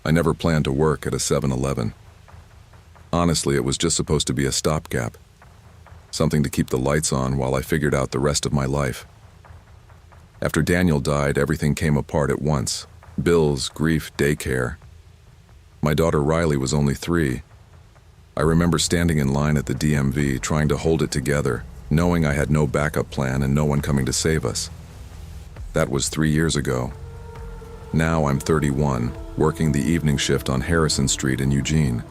I never planned to work at a 7-Eleven. Honestly, it was just supposed to be a stopgap. Something to keep the lights on while I figured out the rest of my life. After Daniel died, everything came apart at once. Bills, grief, daycare. My daughter Riley was only 3. I remember standing in line at the DMV trying to hold it together, knowing I had no backup plan and no one coming to save us. That was 3 years ago. Now I'm 31, working the evening shift on Harrison Street in Eugene.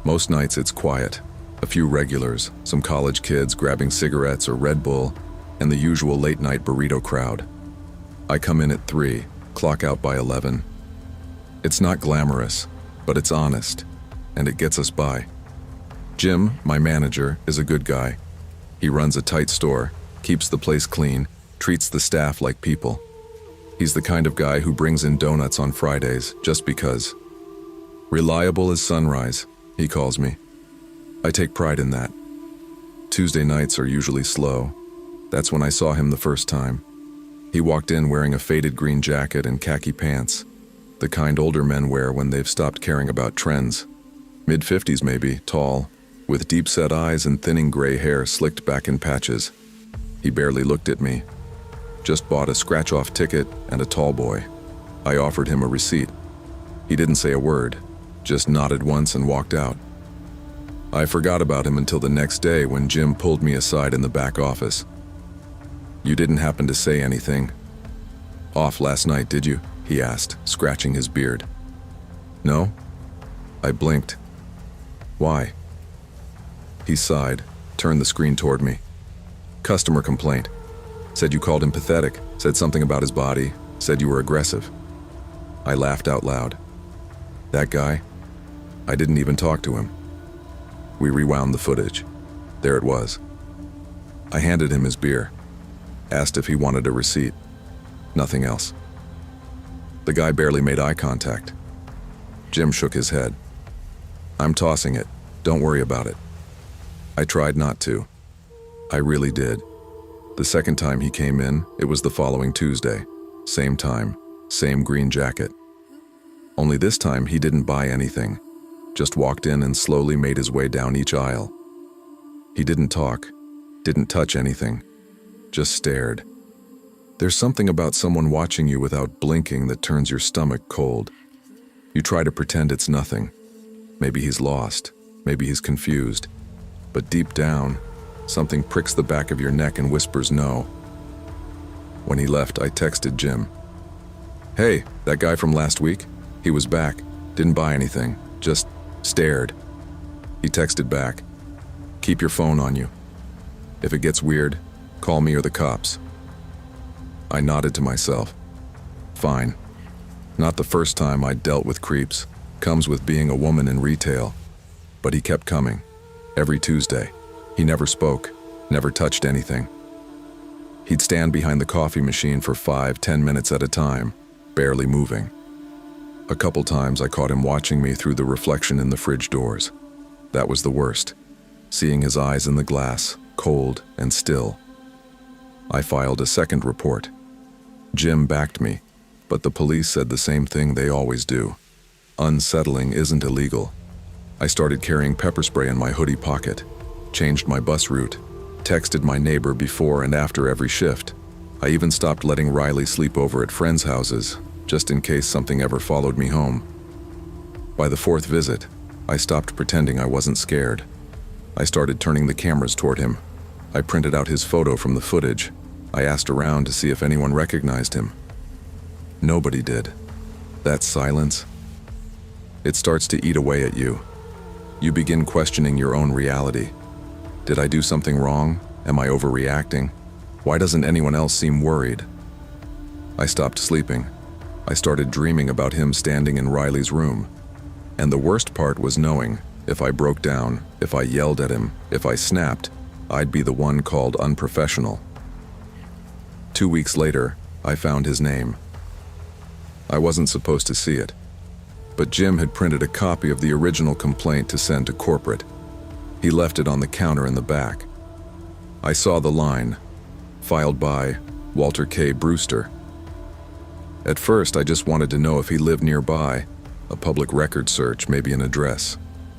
Most nights it's quiet. A few regulars, some college kids grabbing cigarettes or Red Bull, and the usual late-night burrito crowd. I come in at 3, clock out by 11. It's not glamorous, but it's honest, and it gets us by. Jim, my manager, is a good guy. He runs a tight store, keeps the place clean, treats the staff like people. He's the kind of guy who brings in donuts on Fridays just because. Reliable as sunrise, he calls me. I take pride in that. Tuesday nights are usually slow. That's when I saw him the first time. He walked in wearing a faded green jacket and khaki pants, the kind older men wear when they've stopped caring about trends. Mid-50s maybe, tall, with deep-set eyes and thinning gray hair slicked back in patches. He barely looked at me. Just bought a scratch-off ticket and a tall boy. I offered him a receipt. He didn't say a word, just nodded once and walked out. I forgot about him until the next day when Jim pulled me aside in the back office. "You didn't happen to say anything off last night, did you?" he asked, scratching his beard. "No?" I blinked. "Why?" He sighed, turned the screen toward me. "Customer complaint. Said you called him pathetic, said something about his body, said you were aggressive." I laughed out loud. "That guy? I didn't even talk to him." We rewound the footage. There it was. I handed him his beer, asked if he wanted a receipt. Nothing else. The guy barely made eye contact. Jim shook his head. "I'm tossing it. Don't worry about it." I tried not to. I really did. The second time he came in, it was the following Tuesday. Same time, same green jacket. Only this time he didn't buy anything, just walked in and slowly made his way down each aisle. He didn't talk, didn't touch anything, just stared. There's something about someone watching you without blinking that turns your stomach cold. You try to pretend it's nothing. Maybe he's lost, maybe he's confused, but deep down, something pricks the back of your neck and whispers no. When he left, I texted Jim. "Hey, that guy from last week? He was back, didn't buy anything, just stared." He texted back, "Keep your phone on you. If it gets weird, call me or the cops." I nodded to myself. Fine. Not the first time I'd dealt with creeps. Comes with being a woman in retail. But he kept coming. Every Tuesday. He never spoke, never touched anything. He'd stand behind the coffee machine for 5-10 minutes at a time, barely moving. A couple times I caught him watching me through the reflection in the fridge doors. That was the worst, seeing his eyes in the glass, cold and still. I filed a second report. Jim backed me, but the police said the same thing they always do. Unsettling isn't illegal. I started carrying pepper spray in my hoodie pocket, changed my bus route, texted my neighbor before and after every shift. I even stopped letting Riley sleep over at friends' houses, just in case something ever followed me home. By the 4th visit, I stopped pretending I wasn't scared. I started turning the cameras toward him. I printed out his photo from the footage. I asked around to see if anyone recognized him. Nobody did. That silence, it starts to eat away at you. You begin questioning your own reality. Did I do something wrong? Am I overreacting? Why doesn't anyone else seem worried? I stopped sleeping. I started dreaming about him standing in Riley's room. And the worst part was knowing, if I broke down, if I yelled at him, if I snapped, I'd be the one called unprofessional. 2 weeks later, I found his name. I wasn't supposed to see it, but Jim had printed a copy of the original complaint to send to corporate. He left it on the counter in the back. I saw the line, filed by Walter K. Brewster. At first, I just wanted to know if he lived nearby. A public record search, maybe an address.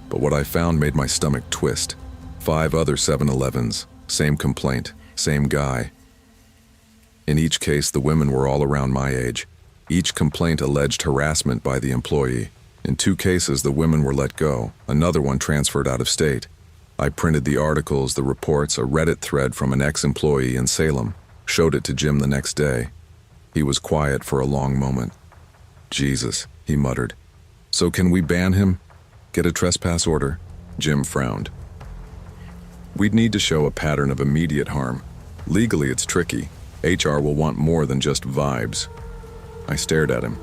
But what I found made my stomach twist. 5 other 7-Elevens, same complaint, same guy. In each case, the women were all around my age. Each complaint alleged harassment by the employee. In 2 cases, the women were let go. Another one transferred out of state. I printed the articles, the reports, a Reddit thread from an ex-employee in Salem. Showed it to Jim the next day. He was quiet for a long moment. "Jesus," he muttered. "So can we ban him? Get a trespass order?" Jim frowned. "We'd need to show a pattern of immediate harm. Legally, it's tricky. HR will want more than just vibes." I stared at him.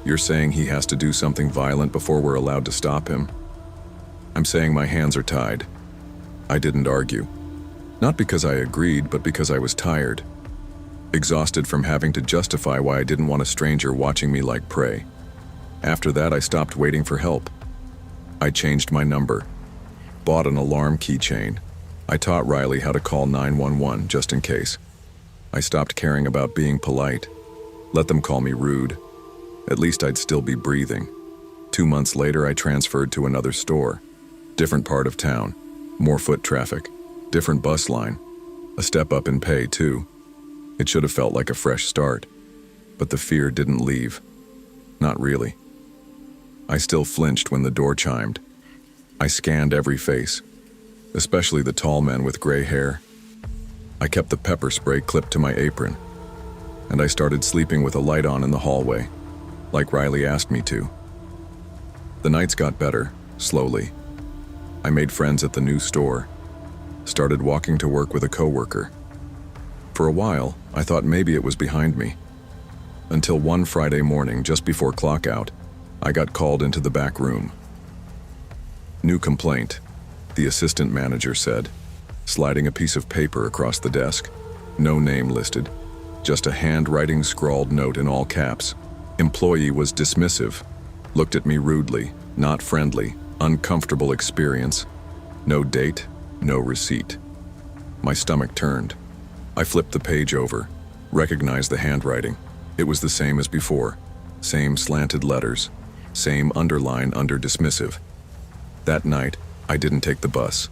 "You're saying he has to do something violent before we're allowed to stop him?" "I'm saying my hands are tied." I didn't argue. Not because I agreed, but because I was tired. Exhausted from having to justify why I didn't want a stranger watching me like prey. After that, I stopped waiting for help. I changed my number. Bought an alarm keychain. I taught Riley how to call 911 just in case. I stopped caring about being polite. Let them call me rude. At least I'd still be breathing. 2 months later, I transferred to another store. Different part of town. More foot traffic. Different bus line. A step up in pay, too. It should have felt like a fresh start. But the fear didn't leave. Not really. I still flinched when the door chimed. I scanned every face, especially the tall men with gray hair. I kept the pepper spray clipped to my apron, and I started sleeping with a light on in the hallway, like Riley asked me to. The nights got better, slowly. I made friends at the new store, started walking to work with a coworker. For a while, I thought maybe it was behind me. Until one Friday morning, just before clock out, I got called into the back room. "New complaint," the assistant manager said, sliding a piece of paper across the desk. No name listed, just a handwriting scrawled note in all caps. Employee was dismissive, looked at me rudely, not friendly, uncomfortable experience. No date, no receipt. My stomach turned. I flipped the page over, recognized the handwriting. It was the same as before, same slanted letters, same underline under dismissive. That night, I didn't take the bus.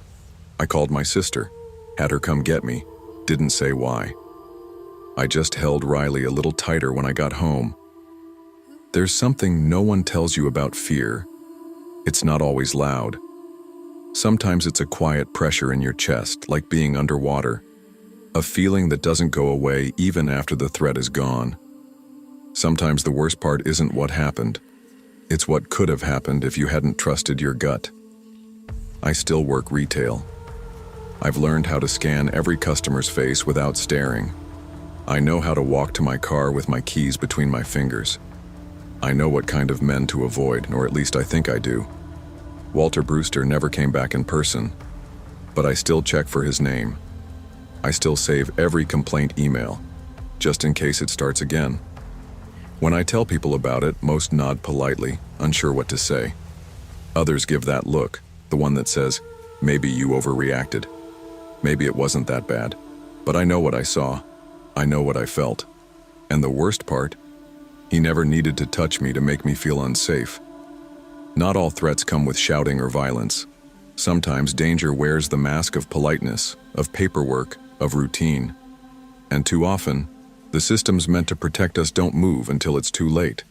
I called my sister, had her come get me, didn't say why. I just held Riley a little tighter when I got home. There's something no one tells you about fear. It's not always loud. Sometimes it's a quiet pressure in your chest, like being underwater. A feeling that doesn't go away even after the threat is gone. Sometimes the worst part isn't what happened. It's what could have happened if you hadn't trusted your gut. I still work retail. I've learned how to scan every customer's face without staring. I know how to walk to my car with my keys between my fingers. I know what kind of men to avoid, or at least I think I do. Walter Brewster never came back in person, but I still check for his name. I still save every complaint email, just in case it starts again. When I tell people about it, most nod politely, unsure what to say. Others give that look, the one that says, maybe you overreacted. Maybe it wasn't that bad. But I know what I saw. I know what I felt. And the worst part, he never needed to touch me to make me feel unsafe. Not all threats come with shouting or violence. Sometimes danger wears the mask of politeness, of paperwork, of routine. And too often, the systems meant to protect us don't move until it's too late.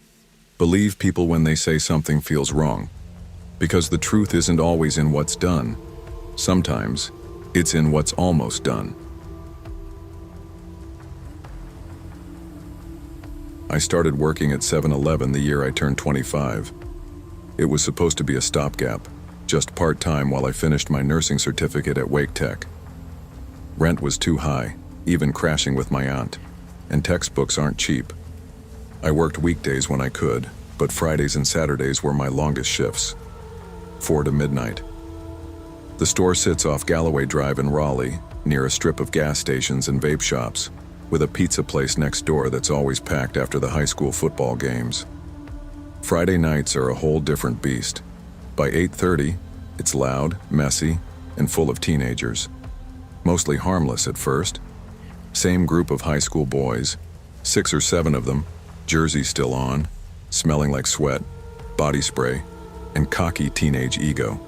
Believe people when they say something feels wrong. Because the truth isn't always in what's done. Sometimes, it's in what's almost done. I started working at 7-Eleven the year I turned 25. It was supposed to be a stopgap, just part-time while I finished my nursing certificate at Wake Tech. Rent was too high, even crashing with my aunt, and textbooks aren't cheap. I worked weekdays when I could, but Fridays and Saturdays were my longest shifts, 4 to midnight. The store sits off Galloway Drive in Raleigh, near a strip of gas stations and vape shops, with a pizza place next door that's always packed after the high school football games. Friday nights are a whole different beast. By 8:30, it's loud, messy, and full of teenagers. Mostly harmless at first. Same group of high school boys, 6 or 7 of them, jerseys still on, smelling like sweat, body spray, and cocky teenage ego.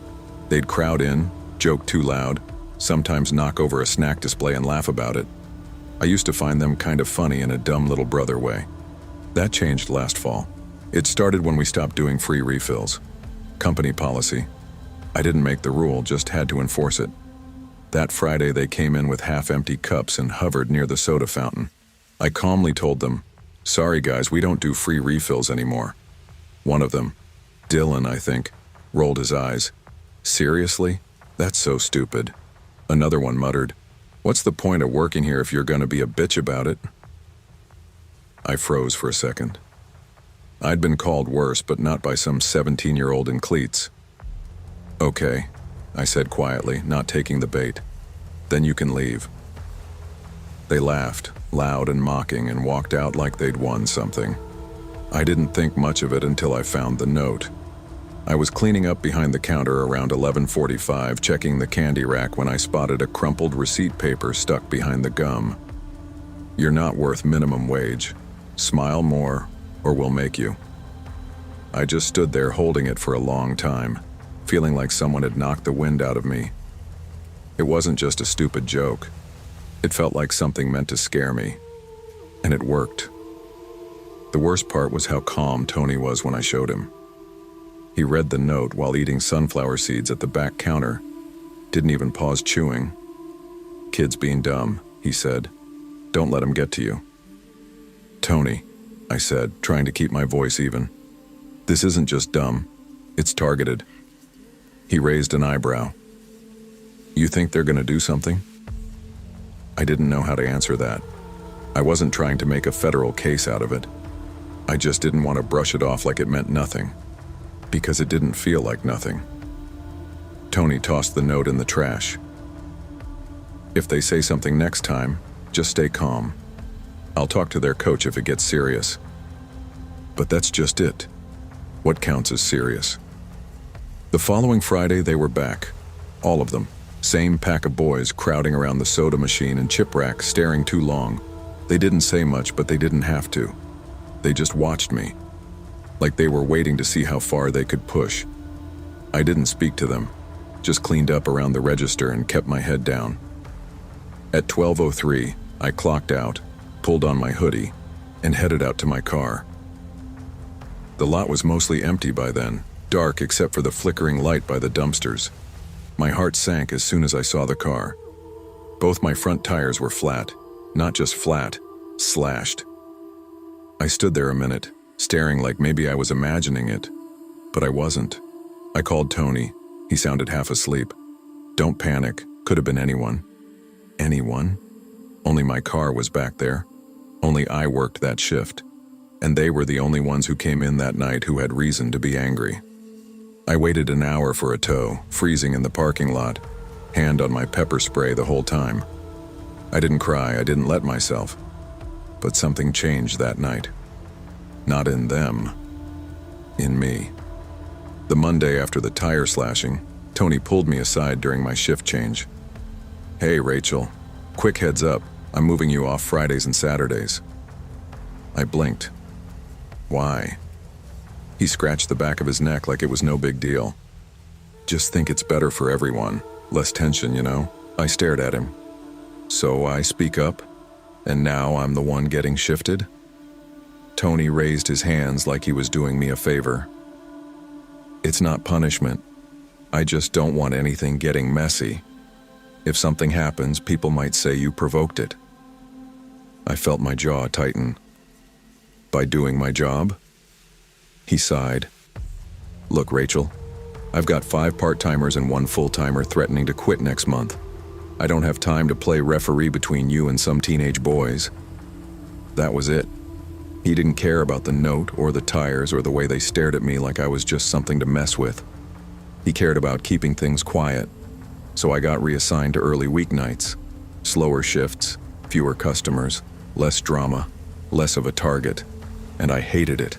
They'd crowd in, joke too loud, sometimes knock over a snack display and laugh about it. I used to find them kind of funny in a dumb little brother way. That changed last fall. It started when we stopped doing free refills. Company policy. I didn't make the rule, just had to enforce it. That Friday they came in with half-empty cups and hovered near the soda fountain. I calmly told them, "Sorry guys, we don't do free refills anymore." One of them, Dylan I think, rolled his eyes. "Seriously? That's so stupid." Another one muttered, "What's the point of working here if you're gonna be a bitch about it?" I froze for a second. I'd been called worse, but not by some 17-year-old in cleats. "Okay," I said quietly, not taking the bait. "Then you can leave." They laughed, loud and mocking, and walked out like they'd won something. I didn't think much of it until I found the note. I was cleaning up behind the counter around 11:45, checking the candy rack when I spotted a crumpled receipt paper stuck behind the gum. "You're not worth minimum wage. Smile more, or we'll make you." I just stood there holding it for a long time, feeling like someone had knocked the wind out of me. It wasn't just a stupid joke. It felt like something meant to scare me. And it worked. The worst part was how calm Tony was when I showed him. He read the note while eating sunflower seeds at the back counter. Didn't even pause chewing. "Kids being dumb," he said. "Don't let them get to you." "Tony," I said, trying to keep my voice even. "This isn't just dumb. It's targeted." He raised an eyebrow. "You think they're gonna do something?" I didn't know how to answer that. I wasn't trying to make a federal case out of it. I just didn't want to brush it off like it meant nothing, because it didn't feel like nothing. Tony tossed the note in the trash. "If they say something next time, just stay calm. I'll talk to their coach if it gets serious." But that's just it. What counts as serious? The following Friday they were back. All of them. Same pack of boys crowding around the soda machine and chip rack, staring too long. They didn't say much, but they didn't have to. They just watched me, like they were waiting to see how far they could push. I didn't speak to them, just cleaned up around the register and kept my head down. At 12:03, I clocked out, pulled on my hoodie, and headed out to my car. The lot was mostly empty by then, dark except for the flickering light by the dumpsters. My heart sank as soon as I saw the car. Both my front tires were flat, not just flat, slashed. I stood there a minute, staring like maybe I was imagining it, but I wasn't. I called Tony. He sounded half asleep. "Don't panic, could have been anyone." Anyone? Only my car was back there. Only I worked that shift. And they were the only ones who came in that night who had reason to be angry. I waited an hour for a tow, freezing in the parking lot, hand on my pepper spray the whole time. I didn't cry, I didn't let myself. But something changed that night. Not in them. In me. The Monday after the tire slashing, Tony pulled me aside during my shift change. "Hey, Rachel. Quick heads up, I'm moving you off Fridays and Saturdays." I blinked. "Why?" He scratched the back of his neck like it was no big deal. "Just think it's better for everyone. Less tension, you know?" I stared at him. So I speak up, and now I'm the one getting shifted? Tony raised his hands like he was doing me a favor. "It's not punishment. I just don't want anything getting messy. If something happens, people might say you provoked it." I felt my jaw tighten. "By doing my job?" He sighed. "Look, Rachel, I've got 5 part-timers and 1 full-timer threatening to quit next month. I don't have time to play referee between you and some teenage boys." That was it. He didn't care about the note or the tires or the way they stared at me like I was just something to mess with. He cared about keeping things quiet, so I got reassigned to early weeknights. Slower shifts, fewer customers, less drama, less of a target, and I hated it.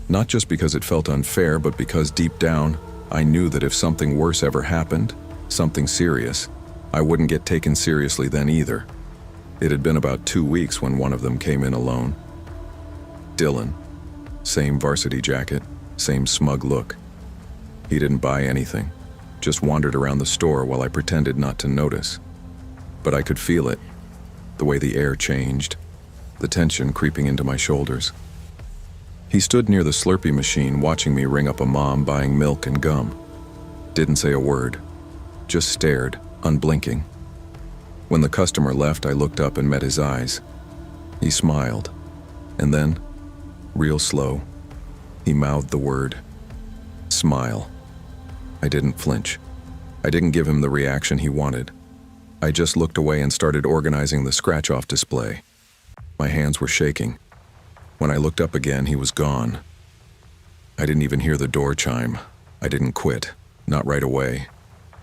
Not just because it felt unfair, but because deep down, I knew that if something worse ever happened, something serious, I wouldn't get taken seriously then either. It had been about 2 weeks when one of them came in alone. Dylan. Same varsity jacket, Same smug look. He didn't buy anything, just wandered around the store while I pretended not to notice. But I could feel it, the way the air changed, the tension creeping into my shoulders. He stood near the Slurpee machine watching me ring up a mom buying milk and gum. Didn't say a word, just stared, unblinking. When the customer left, I looked up and met his eyes. He smiled, and then, real slow, he mouthed the word, smile. I didn't flinch. I didn't give him the reaction he wanted. I just looked away and started organizing the scratch-off display. My hands were shaking. When I looked up again, he was gone. I didn't even hear the door chime. I didn't quit, not right away,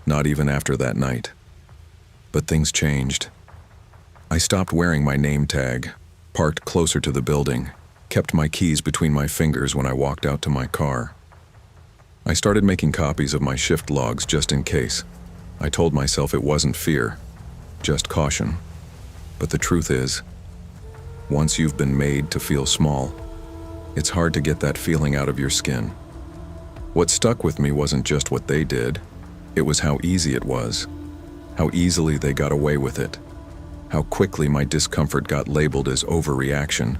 not even after that night. But things changed. I stopped wearing my name tag, parked closer to the building, kept my keys between my fingers when I walked out to my car. I started making copies of my shift logs just in case. I told myself it wasn't fear, just caution. But the truth is, once you've been made to feel small, it's hard to get that feeling out of your skin. What stuck with me wasn't just what they did, it was how easy it was, how easily they got away with it, how quickly my discomfort got labeled as overreaction.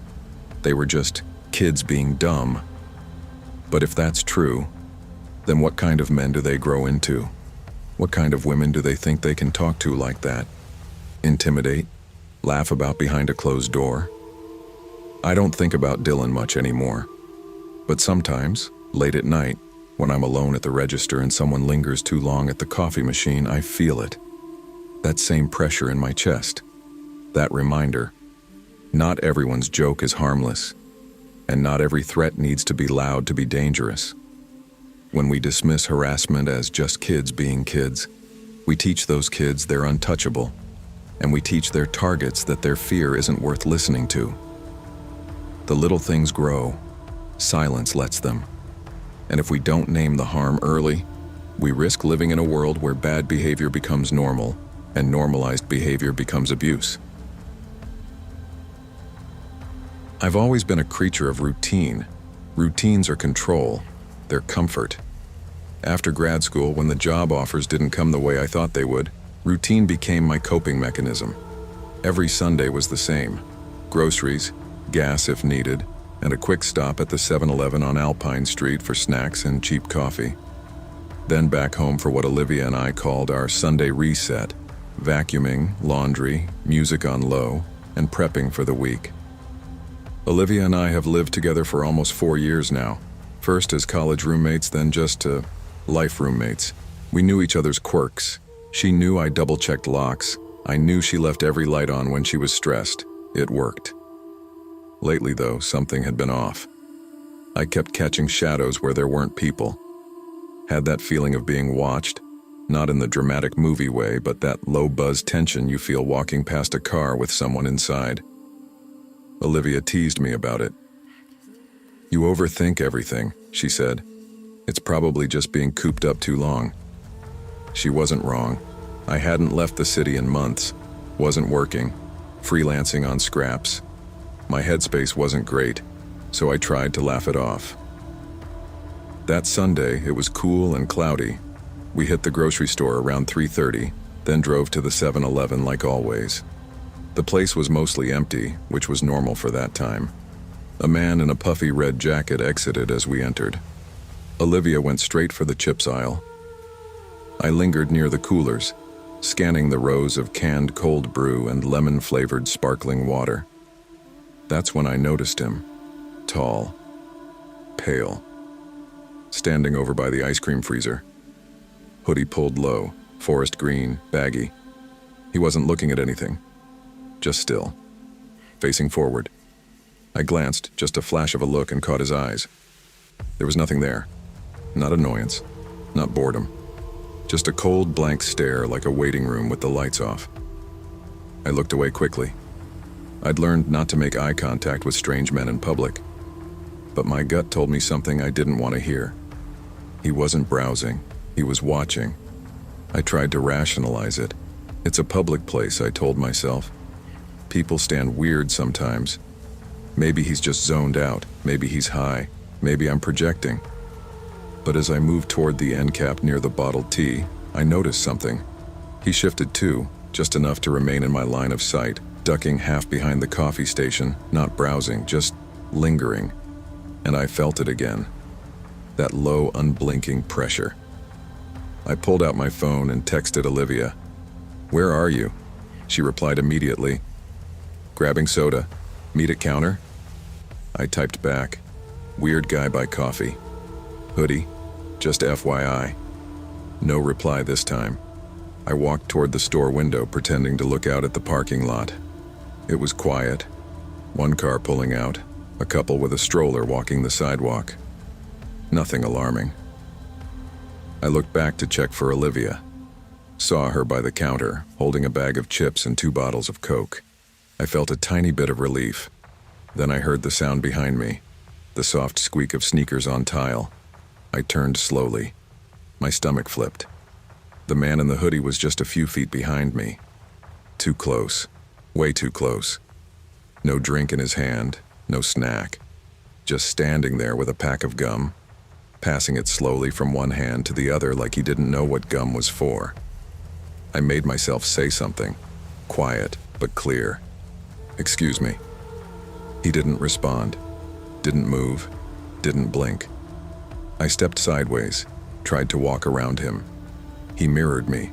They were just kids being dumb. But if that's true, then what kind of men do they grow into? What kind of women do they think they can talk to like that? Intimidate? Laugh about behind a closed door? I don't think about Dylan much anymore. But sometimes, late at night, when I'm alone at the register and someone lingers too long at the coffee machine, I feel it. That same pressure in my chest. That reminder. Not everyone's joke is harmless, and not every threat needs to be loud to be dangerous. When we dismiss harassment as just kids being kids, we teach those kids they're untouchable, and we teach their targets that their fear isn't worth listening to. The little things grow, silence lets them, and if we don't name the harm early, we risk living in a world where bad behavior becomes normal, and normalized behavior becomes abuse. I've always been a creature of routine. Routines are control, they're comfort. After grad school, when the job offers didn't come the way I thought they would, routine became my coping mechanism. Every Sunday was the same. Groceries, gas if needed, and a quick stop at the 7-Eleven on Alpine Street for snacks and cheap coffee. Then back home for what Olivia and I called our Sunday reset, vacuuming, laundry, music on low, and prepping for the week. Olivia and I have lived together for almost 4 years now, first as college roommates, then just life roommates. We knew each other's quirks. She knew I double-checked locks. I knew she left every light on when she was stressed. It worked. Lately, though, something had been off. I kept catching shadows where there weren't people. Had that feeling of being watched, not in the dramatic movie way, but that low-buzz tension you feel walking past a car with someone inside. Olivia teased me about it. "You overthink everything," she said. "It's probably just being cooped up too long." She wasn't wrong. I hadn't left the city in months, wasn't working, freelancing on scraps. My headspace wasn't great, so I tried to laugh it off. That Sunday, it was cool and cloudy. We hit the grocery store around 3:30, then drove to the 7-Eleven like always. The place was mostly empty, which was normal for that time. A man in a puffy red jacket exited as we entered. Olivia went straight for the chips aisle. I lingered near the coolers, scanning the rows of canned cold brew and lemon-flavored sparkling water. That's when I noticed him, tall, pale, standing over by the ice cream freezer. Hoodie pulled low, forest green, baggy. He wasn't looking at anything, just still, facing forward. I glanced, just a flash of a look, and caught his eyes. There was nothing there. Not annoyance, not boredom. Just a cold, blank stare like a waiting room with the lights off. I looked away quickly. I'd learned not to make eye contact with strange men in public. But my gut told me something I didn't want to hear. He wasn't browsing, he was watching. I tried to rationalize it. It's a public place, I told myself. People stand weird sometimes. Maybe he's just zoned out, maybe he's high, maybe I'm projecting. But as I moved toward the end cap near the bottled tea, I noticed something. He shifted too, just enough to remain in my line of sight, ducking half behind the coffee station, not browsing, just lingering. And I felt it again. That low, unblinking pressure. I pulled out my phone and texted Olivia. "Where are you?" She replied immediately. "Grabbing soda. Meet at counter?" I typed back. "Weird guy by coffee. Hoodie. Just FYI." No reply this time. I walked toward the store window, pretending to look out at the parking lot. It was quiet. One car pulling out, a couple with a stroller walking the sidewalk. Nothing alarming. I looked back to check for Olivia. Saw her by the counter, holding a bag of chips and 2 bottles of Coke. I felt a tiny bit of relief. Then I heard the sound behind me, the soft squeak of sneakers on tile. I turned slowly. My stomach flipped. The man in the hoodie was just a few feet behind me. Too close. Way too close. No drink in his hand, no snack. Just standing there with a pack of gum, passing it slowly from one hand to the other like he didn't know what gum was for. I made myself say something, quiet but clear. "Excuse me." He didn't respond, didn't move, didn't blink. I stepped sideways, tried to walk around him. He mirrored me,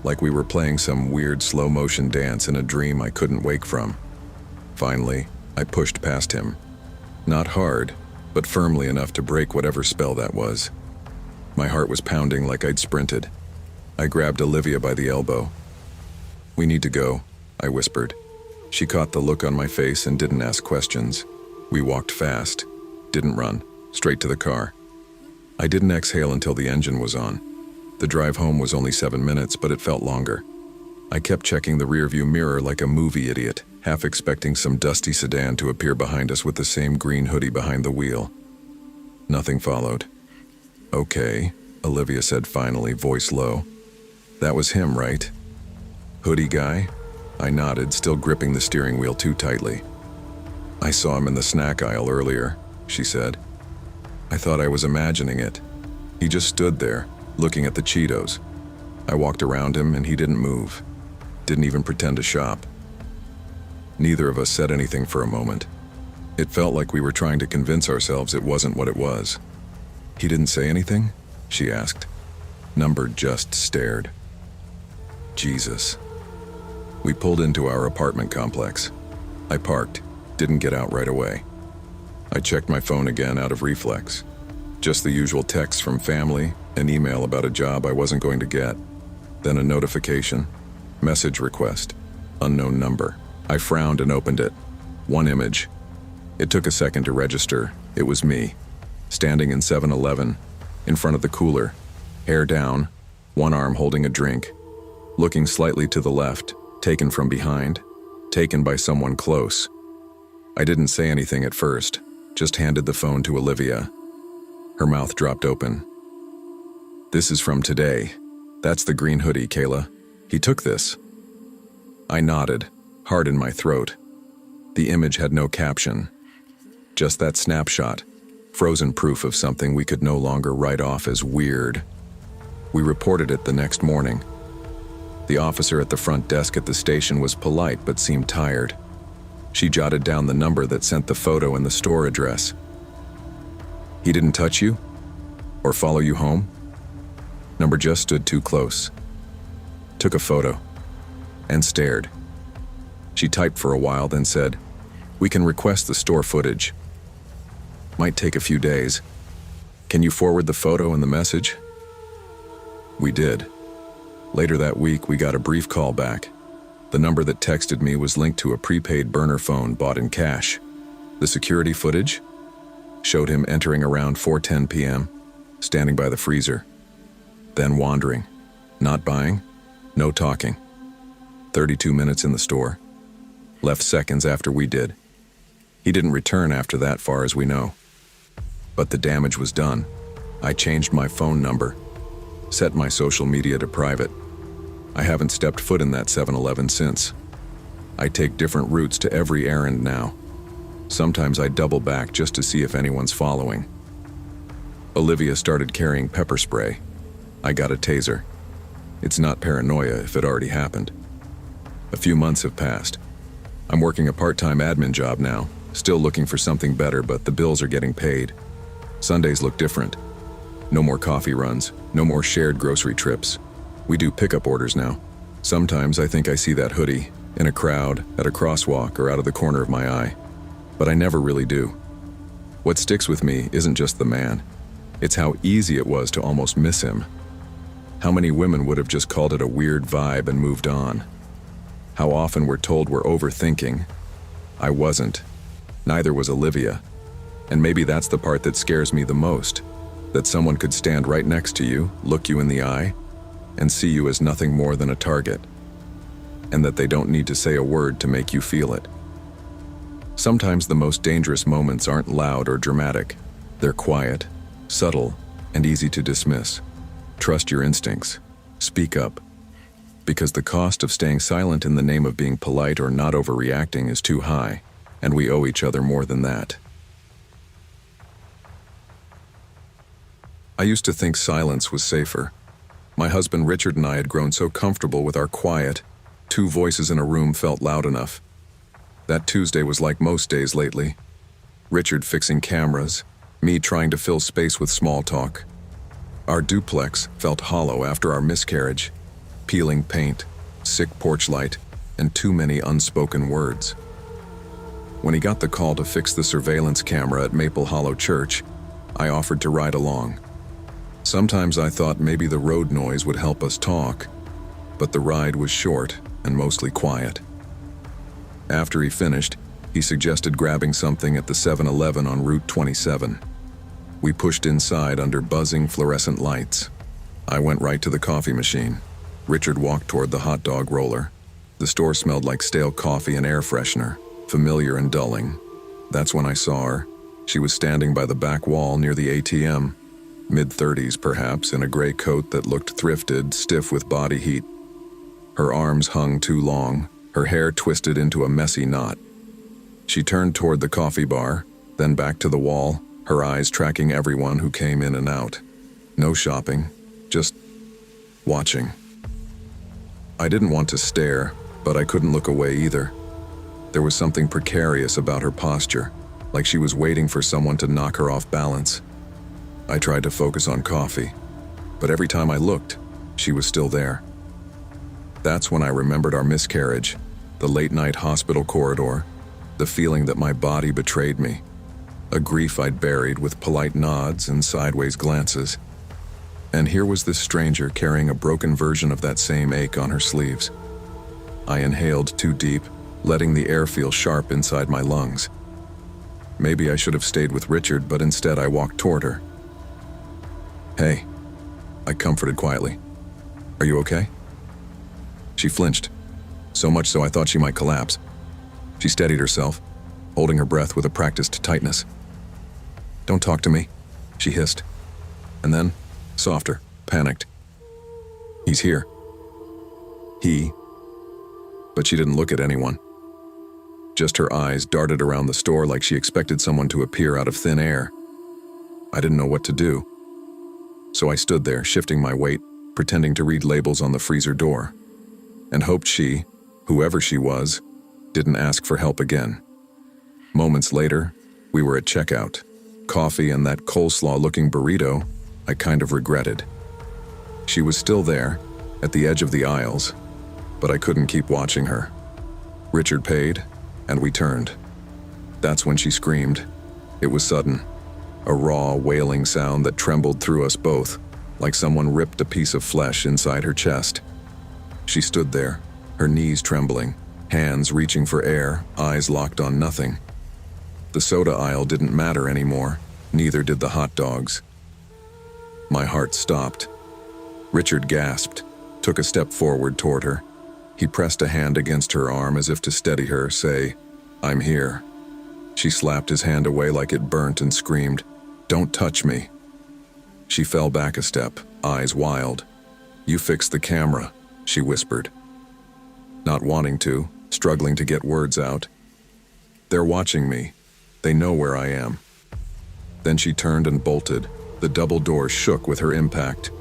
like we were playing some weird slow-motion dance in a dream I couldn't wake from. Finally, I pushed past him. Not hard, but firmly enough to break whatever spell that was. My heart was pounding like I'd sprinted. I grabbed Olivia by the elbow. "We need to go," I whispered. She caught the look on my face and didn't ask questions. We walked fast, didn't run, straight to the car. I didn't exhale until the engine was on. The drive home was only 7 minutes, but it felt longer. I kept checking the rearview mirror like a movie idiot, half expecting some dusty sedan to appear behind us with the same green hoodie behind the wheel. Nothing followed. "Okay," Olivia said finally, voice low. "That was him, right? Hoodie guy?" I nodded, still gripping the steering wheel too tightly. "I saw him in the snack aisle earlier," she said. I thought I was imagining it. He just stood there, looking at the Cheetos. I walked around him and he didn't move. Didn't even pretend to shop. Neither of us said anything for a moment. It felt like we were trying to convince ourselves it wasn't what it was. "He didn't say anything?" she asked. Number just stared. Jesus. We pulled into our apartment complex. I parked, didn't get out right away. I checked my phone again out of reflex. Just the usual texts from family, an email about a job I wasn't going to get, then a notification, message request, unknown number. I frowned and opened it. One image. It took a second to register. It was me, standing in 7-Eleven, in front of the cooler, hair down, one arm holding a drink, looking slightly to the left, taken from behind, taken by someone close. I didn't say anything at first, just handed the phone to Olivia. Her mouth dropped open. "This is from today. That's the green hoodie, Kayla. He took this." I nodded, heart in my throat. The image had no caption. Just that snapshot, frozen proof of something we could no longer write off as weird. We reported it the next morning. The officer at the front desk at the station was polite but seemed tired. She jotted down the number that sent the photo and the store address. "He didn't touch you? Or follow you home?" Number just stood too close. Took a photo. And stared. She typed for a while, then said, "We can request the store footage. Might take a few days. Can you forward the photo and the message?" We did. Later that week, we got a brief call back. The number that texted me was linked to a prepaid burner phone bought in cash. The security footage showed him entering around 4:10 p.m., standing by the freezer, then wandering, not buying, no talking. 32 minutes in the store. Left seconds after we did. He didn't return after that, far as we know. But the damage was done. I changed my phone number, set my social media to private. I haven't stepped foot in that 7-Eleven since. I take different routes to every errand now. Sometimes I double back just to see if anyone's following. Olivia started carrying pepper spray. I got a taser. It's not paranoia if it already happened. A few months have passed. I'm working a part-time admin job now, still looking for something better, but the bills are getting paid. Sundays look different. No more coffee runs, no more shared grocery trips. We do pickup orders now. Sometimes I think I see that hoodie in a crowd, at a crosswalk, or out of the corner of my eye. But I never really do. What sticks with me isn't just the man. It's how easy it was to almost miss him. How many women would have just called it a weird vibe and moved on? How often we're told we're overthinking. I wasn't. Neither was Olivia. And maybe that's the part that scares me the most. That someone could stand right next to you, look you in the eye, and see you as nothing more than a target. And that they don't need to say a word to make you feel it. Sometimes the most dangerous moments aren't loud or dramatic. They're quiet, subtle, and easy to dismiss. Trust your instincts. Speak up. Because the cost of staying silent in the name of being polite or not overreacting is too high, and we owe each other more than that. I used to think silence was safer. My husband Richard and I had grown so comfortable with our quiet, 2 voices in a room felt loud enough. That Tuesday was like most days lately. Richard fixing cameras, me trying to fill space with small talk. Our duplex felt hollow after our miscarriage. Peeling paint, sick porch light, and too many unspoken words. When he got the call to fix the surveillance camera at Maple Hollow Church, I offered to ride along. Sometimes I thought maybe the road noise would help us talk, but the ride was short and mostly quiet. After he finished, he suggested grabbing something at the 7-Eleven on Route 27. We pushed inside under buzzing fluorescent lights. I went right to the coffee machine. Richard walked toward the hot dog roller. The store smelled like stale coffee and air freshener, familiar and dulling. That's when I saw her. She was standing by the back wall near the ATM, mid-30s perhaps, in a gray coat that looked thrifted, stiff with body heat. Her arms hung too long, her hair twisted into a messy knot. She turned toward the coffee bar, then back to the wall, her eyes tracking everyone who came in and out. No shopping, just watching. I didn't want to stare, but I couldn't look away either. There was something precarious about her posture, like she was waiting for someone to knock her off balance. I tried to focus on coffee, but every time I looked, she was still there. That's when I remembered our miscarriage, the late-night hospital corridor, the feeling that my body betrayed me, a grief I'd buried with polite nods and sideways glances. And here was this stranger carrying a broken version of that same ache on her sleeves. I inhaled too deep, letting the air feel sharp inside my lungs. Maybe I should have stayed with Richard, but instead I walked toward her. "Hey," I comforted quietly. "Are you okay?" She flinched, so much so I thought she might collapse. She steadied herself, holding her breath with a practiced tightness. "Don't talk to me," she hissed. And then, softer, panicked. "He's here." He. But she didn't look at anyone. Just her eyes darted around the store like she expected someone to appear out of thin air. I didn't know what to do. So I stood there, shifting my weight, pretending to read labels on the freezer door, and hoped she, whoever she was, didn't ask for help again. Moments later, we were at checkout. Coffee and that coleslaw-looking burrito I kind of regretted. She was still there, at the edge of the aisles, but I couldn't keep watching her. Richard paid, and we turned. That's when she screamed. It was sudden, a raw, wailing sound that trembled through us both, like someone ripped a piece of flesh inside her chest. She stood there, her knees trembling, hands reaching for air, eyes locked on nothing. The soda aisle didn't matter anymore, neither did the hot dogs. My heart stopped. Richard gasped, took a step forward toward her. He pressed a hand against her arm as if to steady her, say, "I'm here." She slapped his hand away like it burnt and screamed, "Don't touch me." She fell back a step, eyes wild. "You fixed the camera," she whispered. Not wanting to, struggling to get words out. "They're watching me. They know where I am." Then she turned and bolted, The double doors shook with her impact.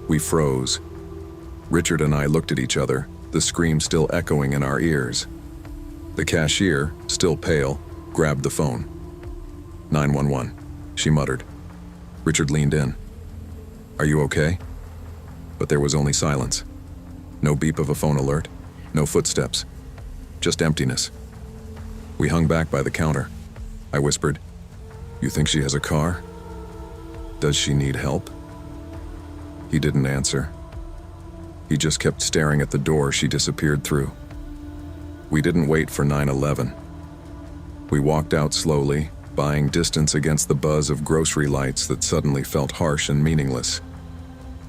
We froze. Richard and I looked at each other, the scream still echoing in our ears. The cashier, still pale, grabbed the phone. 911, she muttered. Richard leaned in. Are you okay? But there was only silence. No beep of a phone alert, no footsteps, just emptiness. We hung back by the counter. I whispered, You think she has a car? Does she need help? He didn't answer. He just kept staring at the door she disappeared through. We didn't wait for 911. We walked out slowly, buying distance against the buzz of grocery lights that suddenly felt harsh and meaningless.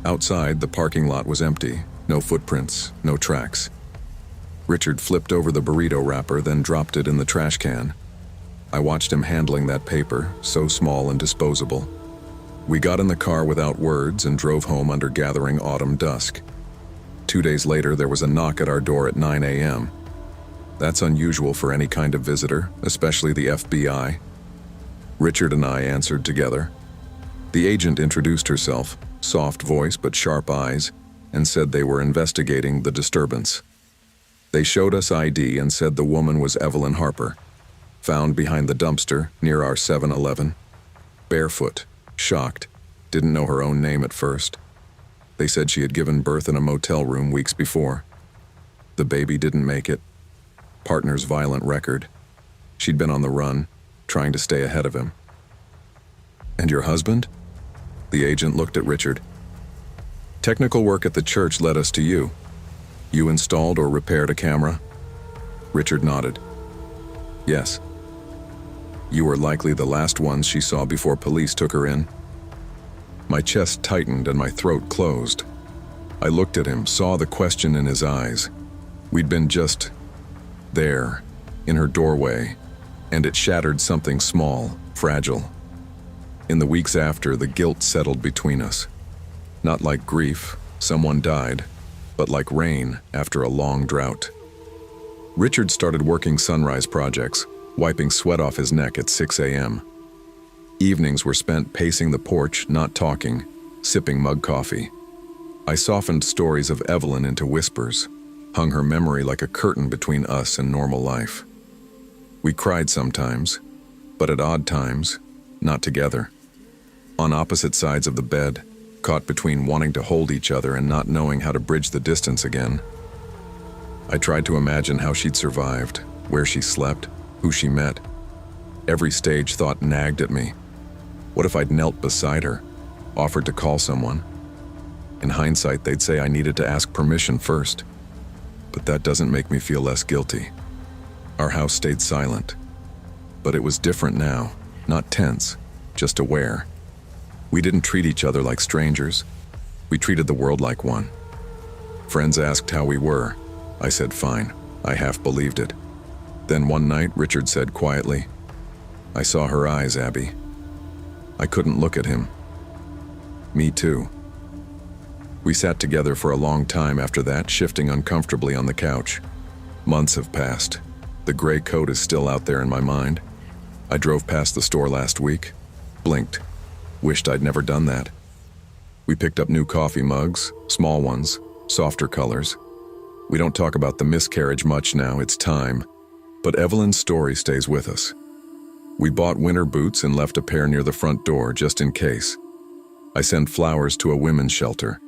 Outside, the parking lot was empty, no footprints, no tracks. Richard flipped over the burrito wrapper, then dropped it in the trash can. I watched him handling that paper, so small and disposable. We got in the car without words and drove home under gathering autumn dusk. 2 days later, there was a knock at our door at 9 a.m. That's unusual for any kind of visitor, especially the FBI. Richard and I answered together. The agent introduced herself, soft voice but sharp eyes, and said they were investigating the disturbance. They showed us ID and said the woman was Evelyn Harper, found behind the dumpster near our 7-Eleven. Barefoot, shocked, didn't know her own name at first. They said she had given birth in a motel room weeks before. The baby didn't make it. Partner's violent record. She'd been on the run, trying to stay ahead of him. And your husband? The agent looked at Richard. Technical work at the church led us to you. You installed or repaired a camera? Richard nodded. Yes. You were likely the last ones she saw before police took her in. My chest tightened and my throat closed. I looked at him, saw the question in his eyes. We'd been just there, in her doorway, and it shattered something small, fragile. In the weeks after, the guilt settled between us. Not like grief, someone died, but like rain after a long drought. Richard started working sunrise projects, wiping sweat off his neck at 6 a.m. Evenings were spent pacing the porch, not talking, sipping mug coffee. I softened stories of Evelyn into whispers, hung her memory like a curtain between us and normal life. We cried sometimes, but at odd times, not together. On opposite sides of the bed, caught between wanting to hold each other and not knowing how to bridge the distance again. I tried to imagine how she'd survived, where she slept, who she met. Every stage thought nagged at me. What if I'd knelt beside her, offered to call someone? In hindsight, they'd say I needed to ask permission first. But that doesn't make me feel less guilty. Our house stayed silent. But it was different now, not tense, just aware. We didn't treat each other like strangers. We treated the world like one. Friends asked how we were. I said fine. I half believed it. Then one night, Richard said quietly, I saw her eyes, Abby. I couldn't look at him. Me too. We sat together for a long time after that, shifting uncomfortably on the couch. Months have passed. The gray coat is still out there in my mind. I drove past the store last week, blinked, wished I'd never done that. We picked up new coffee mugs, small ones, softer colors. We don't talk about the miscarriage much now, it's time. But Evelyn's story stays with us. We bought winter boots and left a pair near the front door just in case. I sent flowers to a women's shelter.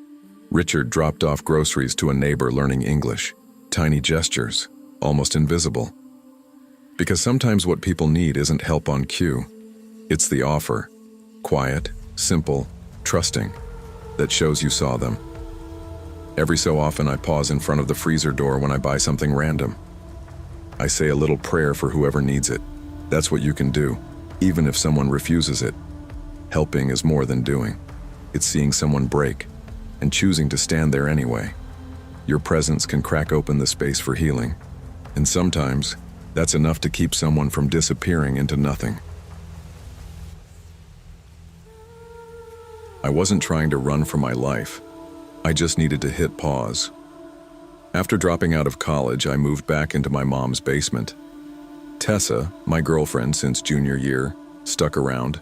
Richard dropped off groceries to a neighbor learning English. Tiny gestures, almost invisible. Because sometimes what people need isn't help on cue. It's the offer, quiet, simple, trusting, that shows you saw them. Every so often I pause in front of the freezer door when I buy something random. I say a little prayer for whoever needs it. That's what you can do, even if someone refuses it. Helping is more than doing. It's seeing someone break and choosing to stand there anyway. Your presence can crack open the space for healing, and sometimes that's enough to keep someone from disappearing into nothing. I wasn't trying to run for my life. I just needed to hit pause. After dropping out of college, I moved back into my mom's basement. Tessa, my girlfriend since junior year, stuck around.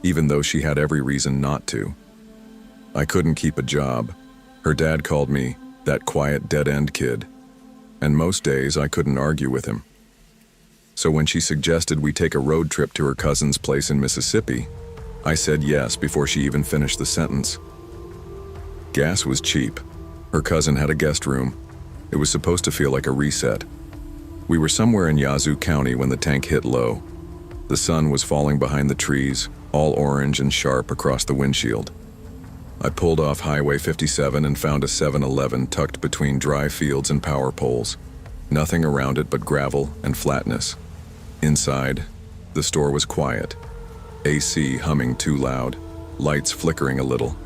even though she had every reason not to. I couldn't keep a job. Her dad called me that quiet dead-end kid, and most days I couldn't argue with him. So when she suggested we take a road trip to her cousin's place in Mississippi, I said yes before she even finished the sentence. Gas was cheap. Her cousin had a guest room. It was supposed to feel like a reset. We were somewhere in Yazoo County when the tank hit low. The sun was falling behind the trees, all orange and sharp across the windshield. I pulled off Highway 57 and found a 7-Eleven tucked between dry fields and power poles. Nothing around it but gravel and flatness. Inside, the store was quiet. AC humming too loud, lights flickering a little.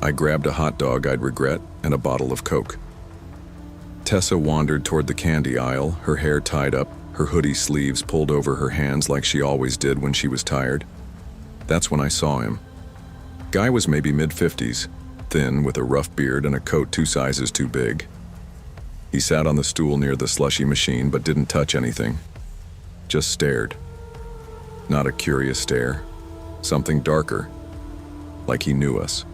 I grabbed a hot dog I'd regret and a bottle of Coke. Tessa wandered toward the candy aisle, her hair tied up, her hoodie sleeves pulled over her hands like she always did when she was tired. That's when I saw him. Guy was maybe mid-50s, thin with a rough beard and a coat 2 sizes too big. He sat on the stool near the slushy machine but didn't touch anything. Just stared. Not a curious stare. Something darker. Like he knew us.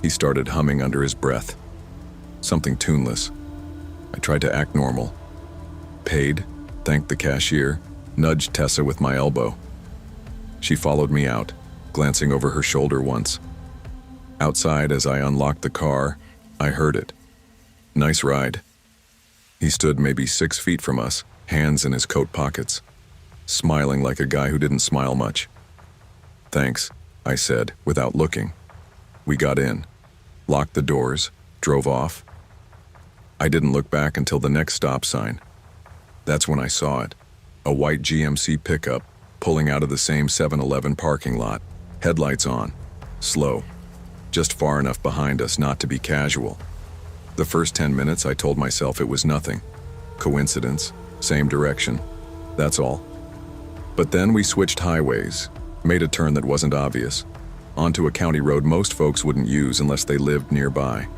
He started humming under his breath. Something tuneless. I tried to act normal. Paid, thanked the cashier, nudged Tessa with my elbow. She followed me out, glancing over her shoulder once. Outside, as I unlocked the car, I heard it. Nice ride. He stood maybe 6 feet from us, hands in his coat pockets, smiling like a guy who didn't smile much. Thanks, I said, without looking. We got in, locked the doors, drove off. I didn't look back until the next stop sign. That's when I saw it. A white GMC pickup, pulling out of the same 7-Eleven parking lot, headlights on, slow, just far enough behind us not to be casual. The first 10 minutes I told myself it was nothing. Coincidence, same direction, that's all. But then we switched highways, made a turn that wasn't obvious, onto a county road most folks wouldn't use unless they lived nearby.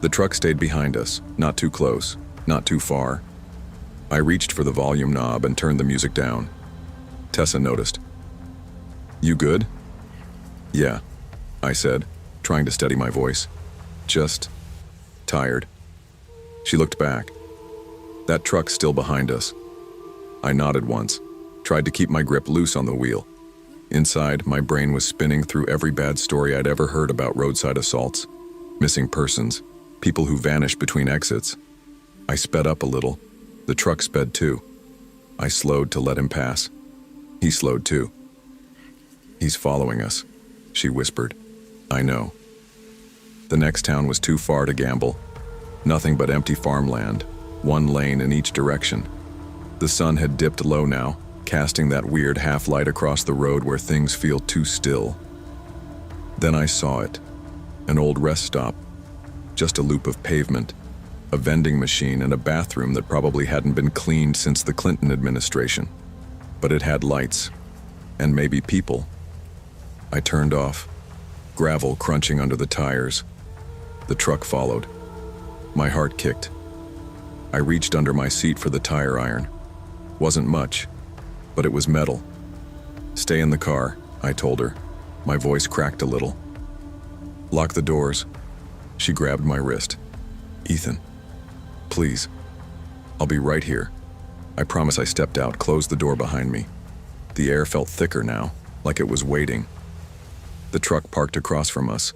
The truck stayed behind us, not too close, not too far. I reached for the volume knob and turned the music down. Tessa noticed. You good? Yeah, I said, trying to steady my voice. Just tired. She looked back. That truck's still behind us. I nodded once, tried to keep my grip loose on the wheel. Inside, my brain was spinning through every bad story I'd ever heard about roadside assaults, missing persons, people who vanished between exits. I sped up a little. The truck sped too. I slowed to let him pass. He slowed too. He's following us, she whispered. I know. The next town was too far to gamble. Nothing but empty farmland, 1 lane in each direction. The sun had dipped low now, casting that weird half-light across the road where things feel too still. Then I saw it. An old rest stop. Just a loop of pavement. A vending machine and a bathroom that probably hadn't been cleaned since the Clinton administration. But it had lights. And maybe people. I turned off. Gravel crunching under the tires. The truck followed. My heart kicked. I reached under my seat for the tire iron. Wasn't much, but it was metal. Stay in the car, I told her. My voice cracked a little. Lock the doors. She grabbed my wrist. Ethan, please. I'll be right here. I promise. I stepped out, closed the door behind me. The air felt thicker now, like it was waiting. The truck parked across from us.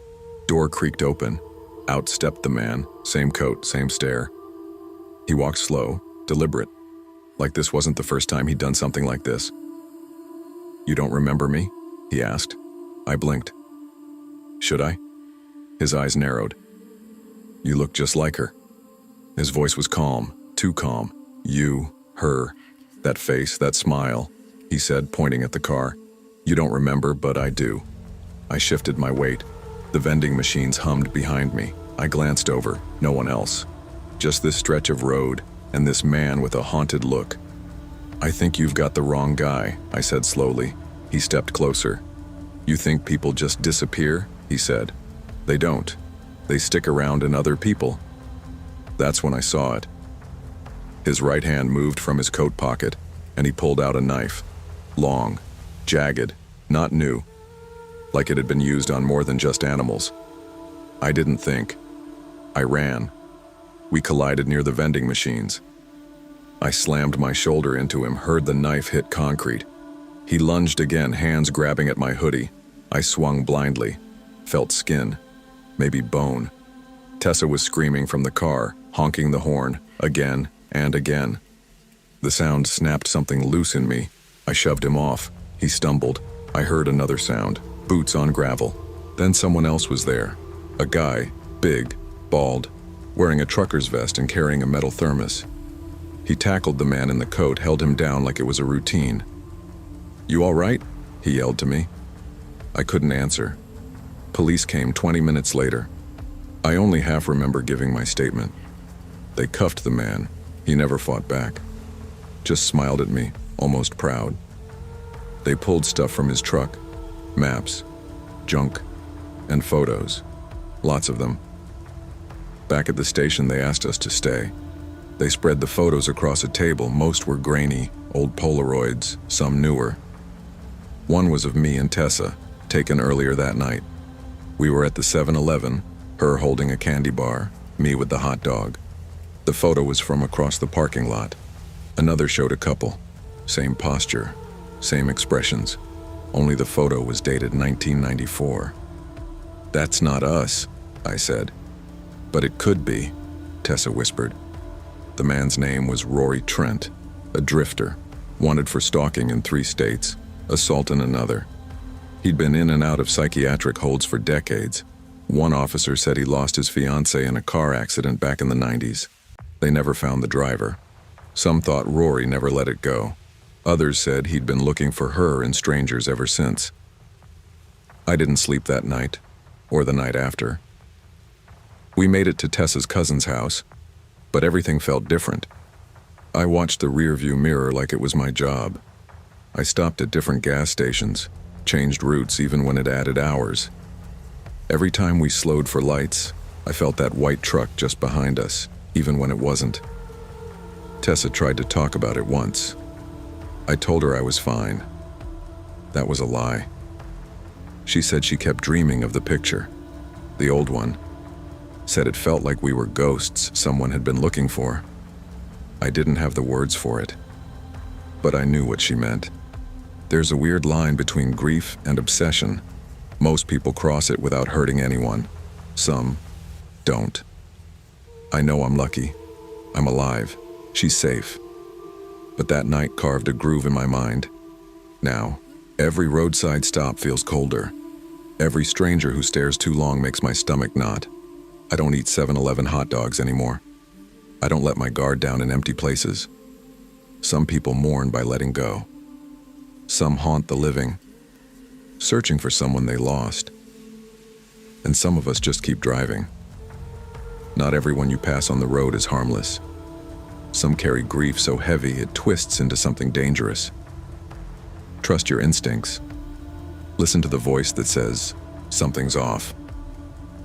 Door creaked open. Out stepped the man, same coat, same stare. He walked slow, deliberate, like this wasn't the first time he'd done something like this. You don't remember me? He asked. I blinked. Should I? His eyes narrowed. You look just like her. His voice was calm, too calm. You, her, that face, that smile, he said, pointing at the car. You don't remember, but I do. I shifted my weight. The vending machines hummed behind me. I glanced over, no one else. Just this stretch of road, and this man with a haunted look. I think you've got the wrong guy, I said slowly. He stepped closer. You think people just disappear? He said. They don't. They stick around in other people. That's when I saw it. His right hand moved from his coat pocket, and he pulled out a knife. Long, jagged, not new, like it had been used on more than just animals. I didn't think. I ran. We collided near the vending machines. I slammed my shoulder into him, heard the knife hit concrete. He lunged again, hands grabbing at my hoodie. I swung blindly, felt skin, maybe bone. Tessa was screaming from the car, honking the horn, again and again. The sound snapped something loose in me. I shoved him off. He stumbled. I heard another sound, boots on gravel. Then someone else was there. A guy, big, bald, wearing a trucker's vest and carrying a metal thermos. He tackled the man in the coat, held him down like it was a routine. "You all right?" he yelled to me. I couldn't answer. Police came 20 minutes later. I only half remember giving my statement. They cuffed the man. He never fought back. Just smiled at me, almost proud. They pulled stuff from his truck, maps, junk, and photos. Lots of them. Back at the station, they asked us to stay. They spread the photos across a table. Most were grainy, old Polaroids, some newer. One was of me and Tessa, taken earlier that night. We were at the 7-Eleven, her holding a candy bar, me with the hot dog. The photo was from across the parking lot. Another showed a couple. Same posture, same expressions. Only the photo was dated 1994. "That's not us," I said. "But it could be," Tessa whispered. The man's name was Rory Trent, a drifter, wanted for stalking in 3 states, assault in another. He'd been in and out of psychiatric holds for decades. One officer said he lost his fiancée in a car accident back in the 90s. They never found the driver. Some thought Rory never let it go. Others said he'd been looking for her in strangers ever since. I didn't sleep that night, or the night after. We made it to Tessa's cousin's house, but everything felt different. I watched the rearview mirror like it was my job. I stopped at different gas stations, changed routes even when it added hours. Every time we slowed for lights, I felt that white truck just behind us, even when it wasn't. Tessa tried to talk about it once. I told her I was fine. That was a lie. She said she kept dreaming of the picture, the old one. Said it felt like we were ghosts someone had been looking for. I didn't have the words for it, but I knew what she meant. There's a weird line between grief and obsession. Most people cross it without hurting anyone. Some don't. I know I'm lucky. I'm alive. She's safe. But that night carved a groove in my mind. Now, every roadside stop feels colder. Every stranger who stares too long makes my stomach knot. I don't eat 7-Eleven hot dogs anymore. I don't let my guard down in empty places. Some people mourn by letting go. Some haunt the living, searching for someone they lost. And some of us just keep driving. Not everyone you pass on the road is harmless. Some carry grief so heavy it twists into something dangerous. Trust your instincts. Listen to the voice that says, something's off.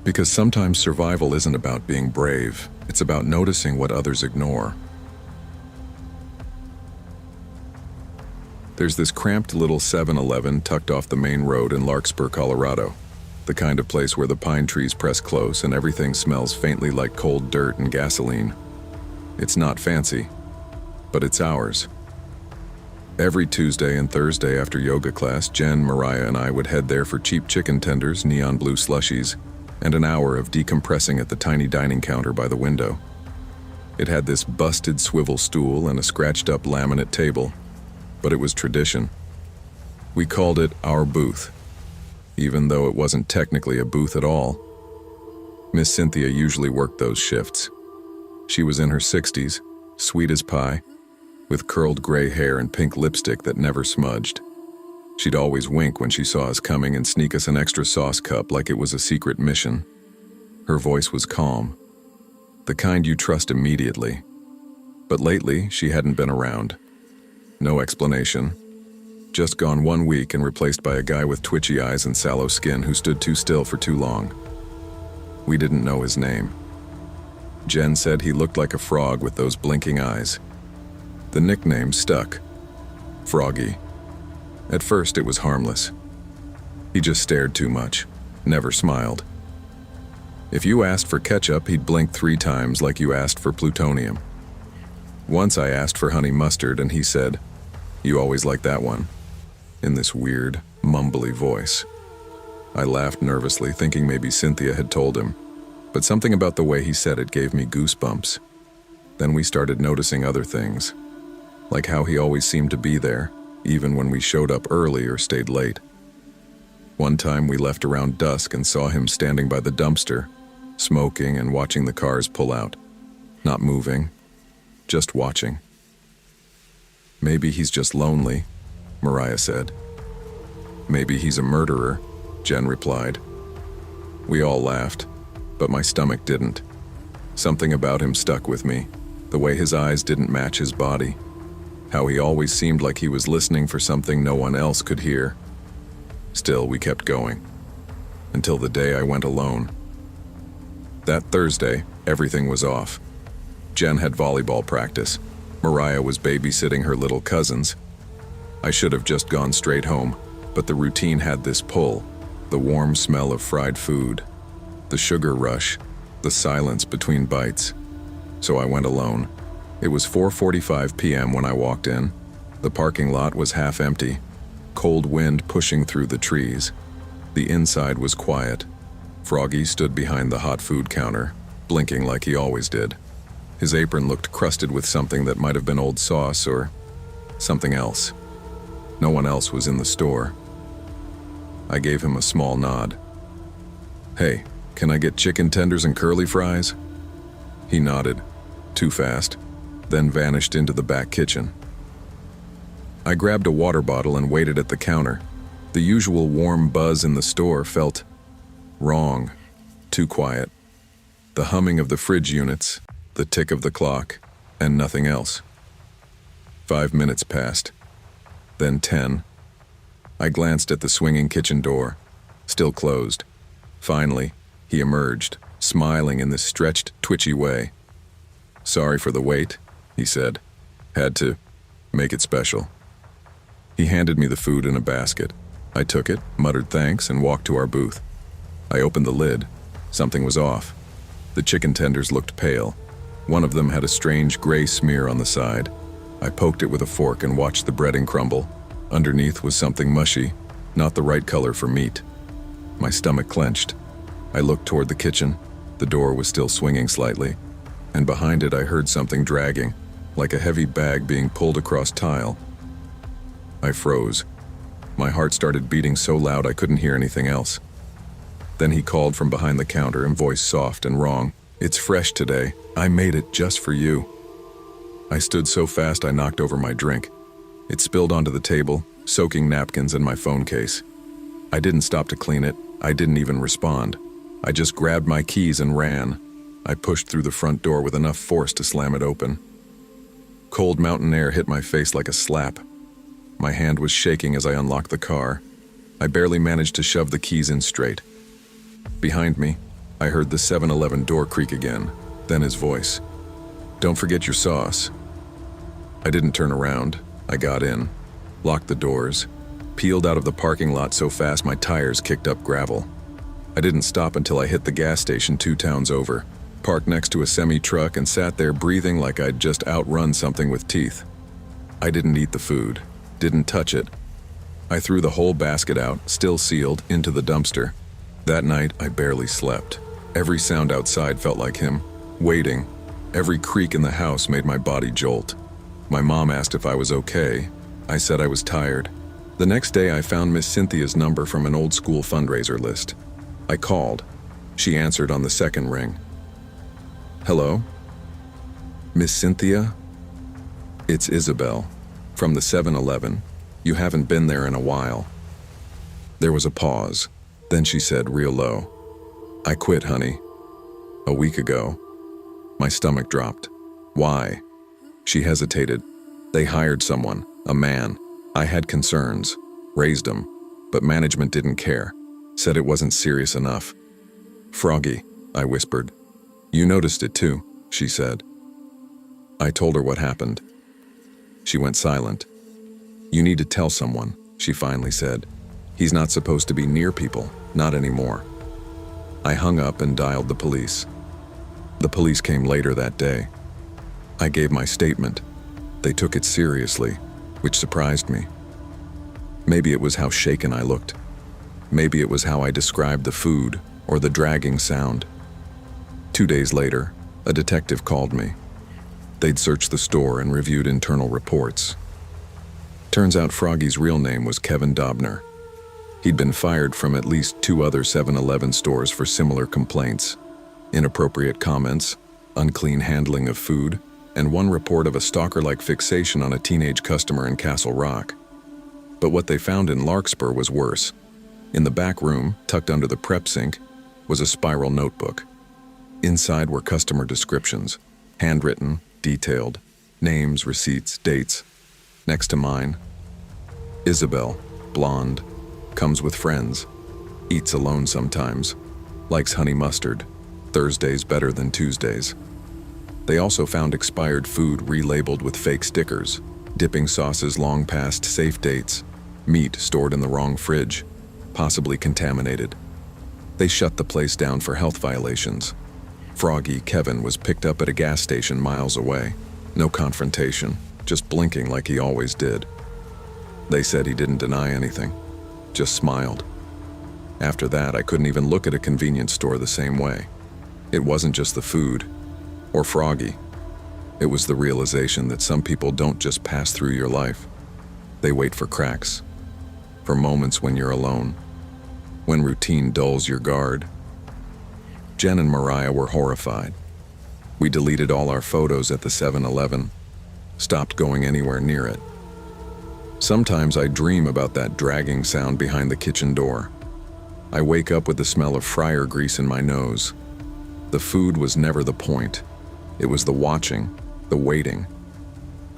Because sometimes survival isn't about being brave, it's about noticing what others ignore. There's this cramped little 7-Eleven tucked off the main road in Larkspur, Colorado. The kind of place where the pine trees press close and everything smells faintly like cold dirt and gasoline. It's not fancy, but it's ours. Every Tuesday and Thursday after yoga class, Jen, Mariah, and I would head there for cheap chicken tenders, neon blue slushies, and an hour of decompressing at the tiny dining counter by the window. It had this busted swivel stool and a scratched-up laminate table, but it was tradition. We called it our booth, even though it wasn't technically a booth at all. Miss Cynthia usually worked those shifts. She was in her 60s, sweet as pie, with curled gray hair and pink lipstick that never smudged. She'd always wink when she saw us coming and sneak us an extra sauce cup like it was a secret mission. Her voice was calm, the kind you trust immediately. But lately, she hadn't been around. No explanation. Just gone 1 week and replaced by a guy with twitchy eyes and sallow skin who stood too still for too long. We didn't know his name. Jen said he looked like a frog with those blinking eyes. The nickname stuck. Froggy. At first it was harmless. He just stared too much, never smiled. If you asked for ketchup, he'd blink 3 times like you asked for plutonium. Once I asked for honey mustard and he said, "You always like that one," in this weird, mumbly voice. I laughed nervously, thinking maybe Cynthia had told him, but something about the way he said it gave me goosebumps. Then we started noticing other things, like how he always seemed to be there, even when we showed up early or stayed late. One time we left around dusk and saw him standing by the dumpster, smoking and watching the cars pull out. Not moving, just watching. "Maybe he's just lonely," Mariah said. "Maybe he's a murderer," Jen replied. We all laughed, but my stomach didn't. Something about him stuck with me, the way his eyes didn't match his body, how he always seemed like he was listening for something no one else could hear. Still, we kept going, until the day I went alone. That Thursday, everything was off. Jen had volleyball practice. Mariah was babysitting her little cousins. I should have just gone straight home, but the routine had this pull, the warm smell of fried food, the sugar rush, the silence between bites. So I went alone. It was 4:45 p.m. when I walked in. The parking lot was half empty, cold wind pushing through the trees. The inside was quiet. Froggy stood behind the hot food counter, blinking like he always did. His apron looked crusted with something that might have been old sauce or something else. No one else was in the store. I gave him a small nod. "Hey, can I get chicken tenders and curly fries?" He nodded, too fast, then vanished into the back kitchen. I grabbed a water bottle and waited at the counter. The usual warm buzz in the store felt wrong, too quiet. The humming of the fridge units, the tick of the clock, and nothing else. 5 minutes passed, then 10. I glanced at the swinging kitchen door, still closed. Finally, he emerged, smiling in this stretched, twitchy way. "Sorry for the wait," he said. "Had to make it special." He handed me the food in a basket. I took it, muttered thanks, and walked to our booth. I opened the lid. Something was off. The chicken tenders looked pale. One of them had a strange gray smear on the side. I poked it with a fork and watched the breading crumble. Underneath was something mushy, not the right color for meat. My stomach clenched. I looked toward the kitchen. The door was still swinging slightly, and behind it I heard something dragging, like a heavy bag being pulled across tile. I froze. My heart started beating so loud I couldn't hear anything else. Then he called from behind the counter in voice soft and wrong. "It's fresh today. I made it just for you." I stood so fast I knocked over my drink. It spilled onto the table, soaking napkins and my phone case. I didn't stop to clean it. I didn't even respond. I just grabbed my keys and ran. I pushed through the front door with enough force to slam it open. Cold mountain air hit my face like a slap. My hand was shaking as I unlocked the car. I barely managed to shove the keys in straight. Behind me, I heard the 7-Eleven door creak again, then his voice. "Don't forget your sauce." I didn't turn around. I got in, locked the doors, peeled out of the parking lot so fast my tires kicked up gravel. I didn't stop until I hit the gas station 2 towns over, parked next to a semi-truck and sat there breathing like I'd just outrun something with teeth. I didn't eat the food, didn't touch it. I threw the whole basket out, still sealed, into the dumpster. That night, I barely slept. Every sound outside felt like him, waiting. Every creak in the house made my body jolt. My mom asked if I was okay. I said I was tired. The next day, I found Miss Cynthia's number from an old school fundraiser list. I called. She answered on the second ring. "Hello? Miss Cynthia? It's Isabel, from the 7-Eleven. You haven't been there in a while." There was a pause. Then she said real low, "I quit, honey. A week ago." My stomach dropped. "Why?" She hesitated. "They hired someone, a man. I had concerns, raised them, but management didn't care, said it wasn't serious enough." "Froggy," I whispered. "You noticed it too," she said. I told her what happened. She went silent. "You need to tell someone," she finally said. He's not supposed to be near people, not anymore. I hung up and dialed the police. The police came later that day. I gave my statement. They took it seriously, which surprised me. Maybe it was how shaken I looked. Maybe it was how I described the food or the dragging sound. 2 days later, a detective called me. They'd searched the store and reviewed internal reports. Turns out Froggy's real name was Kevin Dobner. He'd been fired from at least 2 other 7-Eleven stores for similar complaints: inappropriate comments, unclean handling of food, and one report of a stalker-like fixation on a teenage customer in Castle Rock. But what they found in Larkspur was worse. In the back room, tucked under the prep sink, was a spiral notebook. Inside were customer descriptions, handwritten, detailed, names, receipts, dates. Next to mine, Isabel, blonde, comes with friends, eats alone sometimes, likes honey mustard, Thursdays better than Tuesdays. They also found expired food relabeled with fake stickers, dipping sauces long past safe dates, meat stored in the wrong fridge, possibly contaminated. They shut the place down for health violations. Froggy Kevin was picked up at a gas station miles away. No confrontation, just blinking like he always did. They said he didn't deny anything, just smiled. After that, I couldn't even look at a convenience store the same way. It wasn't just the food, or Froggy. It was the realization that some people don't just pass through your life. They wait for cracks, for moments when you're alone, when routine dulls your guard. Jen and Mariah were horrified. We deleted all our photos at the 7-Eleven, stopped going anywhere near it. Sometimes I dream about that dragging sound behind the kitchen door. I wake up with the smell of fryer grease in my nose. The food was never the point. It was the watching, the waiting,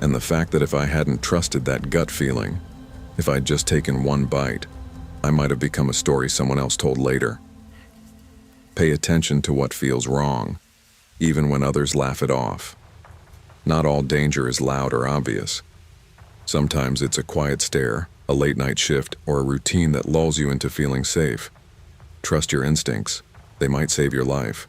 and the fact that if I hadn't trusted that gut feeling, if I'd just taken one bite, I might have become a story someone else told later. Pay attention to what feels wrong, even when others laugh it off. Not all danger is loud or obvious. Sometimes it's a quiet stare, a late-night shift, or a routine that lulls you into feeling safe. Trust your instincts. They might save your life.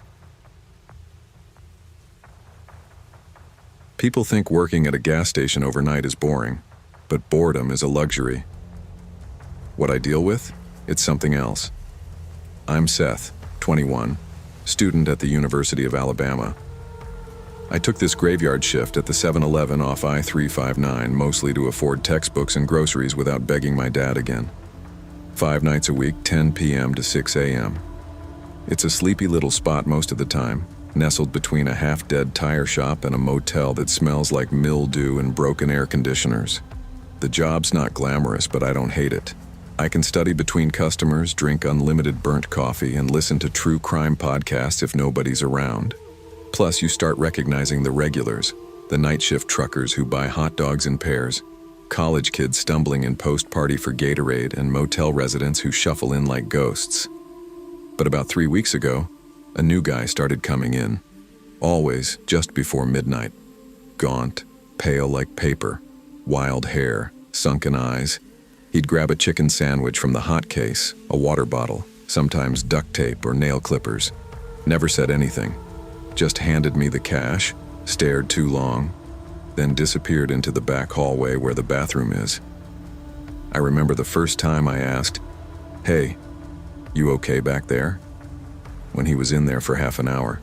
People think working at a gas station overnight is boring, but boredom is a luxury. What I deal with? It's something else. I'm Seth, 21, student at the University of Alabama. I took this graveyard shift at the 7-Eleven off I-359 mostly to afford textbooks and groceries without begging my dad again. 5 nights a week, 10 p.m. to 6 a.m. It's a sleepy little spot most of the time, nestled between a half-dead tire shop and a motel that smells like mildew and broken air conditioners. The job's not glamorous, but I don't hate it. I can study between customers, drink unlimited burnt coffee, and listen to true crime podcasts if nobody's around. Plus, you start recognizing the regulars, the night shift truckers who buy hot dogs in pairs, college kids stumbling in post-party for Gatorade, and motel residents who shuffle in like ghosts. But about 3 weeks ago, a new guy started coming in, always just before midnight. Gaunt, pale like paper, wild hair, sunken eyes. He'd grab a chicken sandwich from the hot case, a water bottle, sometimes duct tape or nail clippers. Never said anything. Just handed me the cash, stared too long, then disappeared into the back hallway where the bathroom is. I remember the first time I asked, "Hey, you okay back there?" When he was in there for half an hour.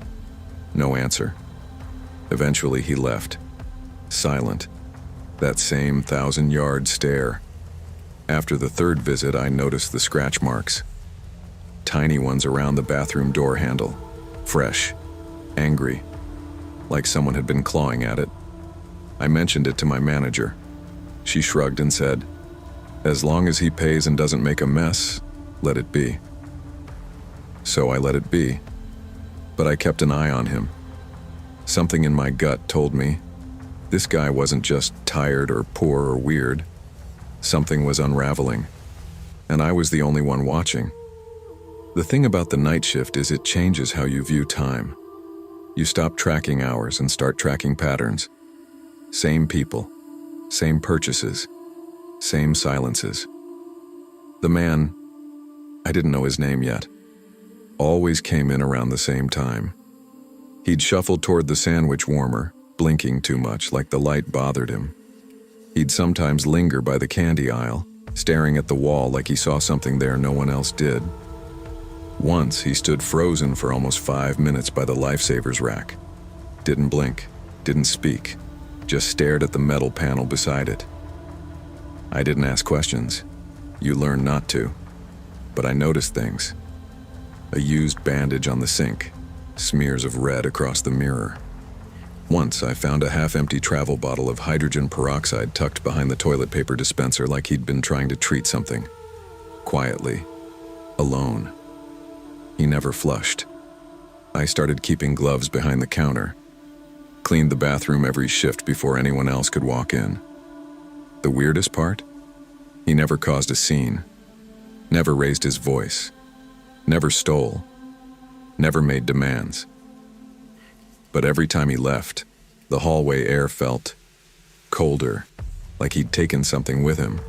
No answer. Eventually he left. Silent. That same 1,000-yard stare. After the third visit, I noticed the scratch marks. Tiny ones around the bathroom door handle. Fresh. Angry. Like someone had been clawing at it. I mentioned it to my manager. She shrugged and said, "As long as he pays and doesn't make a mess, let it be." So I let it be. But I kept an eye on him. Something in my gut told me this guy wasn't just tired or poor or weird. Something was unraveling. And I was the only one watching. The thing about the night shift is it changes how you view time. You stop tracking hours and start tracking patterns. Same people, same purchases, same silences. The man, I didn't know his name yet. Always came in around the same time. He'd shuffle toward the sandwich warmer, blinking too much like the light bothered him. He'd sometimes linger by the candy aisle, staring at the wall like he saw something there no one else did. Once he stood frozen for almost 5 minutes by the lifesavers rack. Didn't blink, didn't speak, just stared at the metal panel beside it. I didn't ask questions. You learn not to. But I noticed things. A used bandage on the sink, smears of red across the mirror. Once I found a half-empty travel bottle of hydrogen peroxide tucked behind the toilet paper dispenser like he'd been trying to treat something. Quietly. Alone. He never flushed. I started keeping gloves behind the counter. Cleaned the bathroom every shift before anyone else could walk in. The weirdest part? He never caused a scene. Never raised his voice. Never stole. Never made demands. But every time he left, the hallway air felt colder, like he'd taken something with him,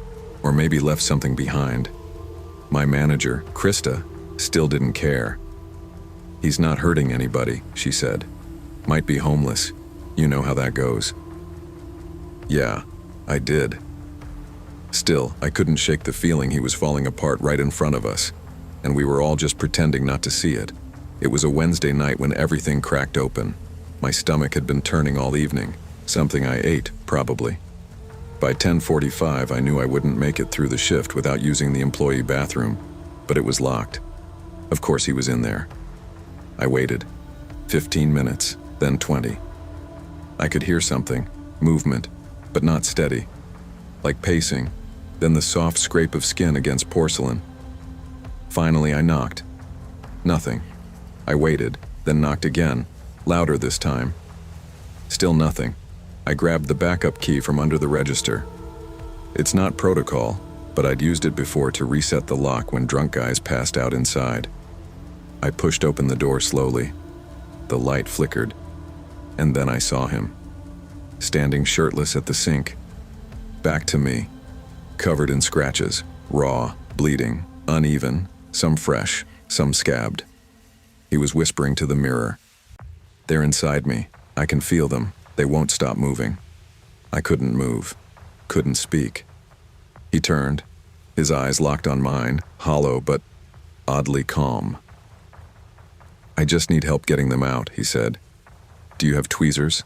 or maybe left something behind. My manager, Krista, still didn't care. "He's not hurting anybody," she said. "Might be homeless. You know how that goes." Yeah, I did. Still, I couldn't shake the feeling he was falling apart right in front of us, and we were all just pretending not to see it. It was a Wednesday night when everything cracked open. My stomach had been turning all evening, something I ate, probably. By 10:45, I knew I wouldn't make it through the shift without using the employee bathroom, but it was locked. Of course he was in there. I waited. 15 minutes, then 20. I could hear something, movement, but not steady. Like pacing, then the soft scrape of skin against porcelain. Finally, I knocked. Nothing. I waited, then knocked again, louder this time. Still nothing. I grabbed the backup key from under the register. It's not protocol, but I'd used it before to reset the lock when drunk guys passed out inside. I pushed open the door slowly. The light flickered, and then I saw him. Standing shirtless at the sink. Back to me. Covered in scratches, raw, bleeding, uneven, some fresh, some scabbed. He was whispering to the mirror. "They're inside me. I can feel them. They won't stop moving." I couldn't move. Couldn't speak. He turned. His eyes locked on mine, hollow but oddly calm. "I just need help getting them out," he said. "Do you have tweezers?"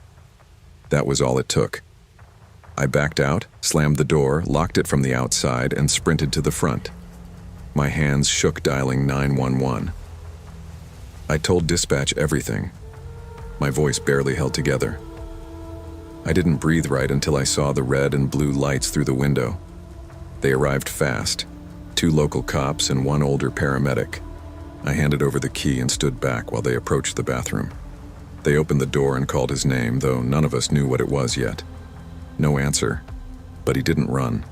That was all it took. I backed out, slammed the door, locked it from the outside, and sprinted to the front. My hands shook dialing 911. I told dispatch everything. My voice barely held together. I didn't breathe right until I saw the red and blue lights through the window. They arrived fast. 2 local cops and 1 older paramedic. I handed over the key and stood back while they approached the bathroom. They opened the door and called his name, though none of us knew what it was yet. No answer, but he didn't run.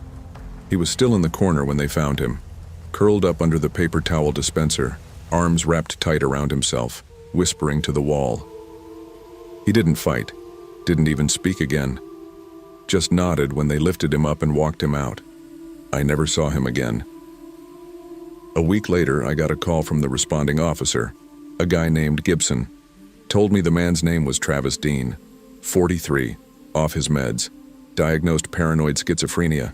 He was still in the corner when they found him, curled up under the paper towel dispenser, arms wrapped tight around himself, whispering to the wall. He didn't fight, didn't even speak again, just nodded when they lifted him up and walked him out. I never saw him again. A week later, I got a call from the responding officer, a guy named Gibson. Told me the man's name was Travis Dean, 43, off his meds, diagnosed paranoid schizophrenia.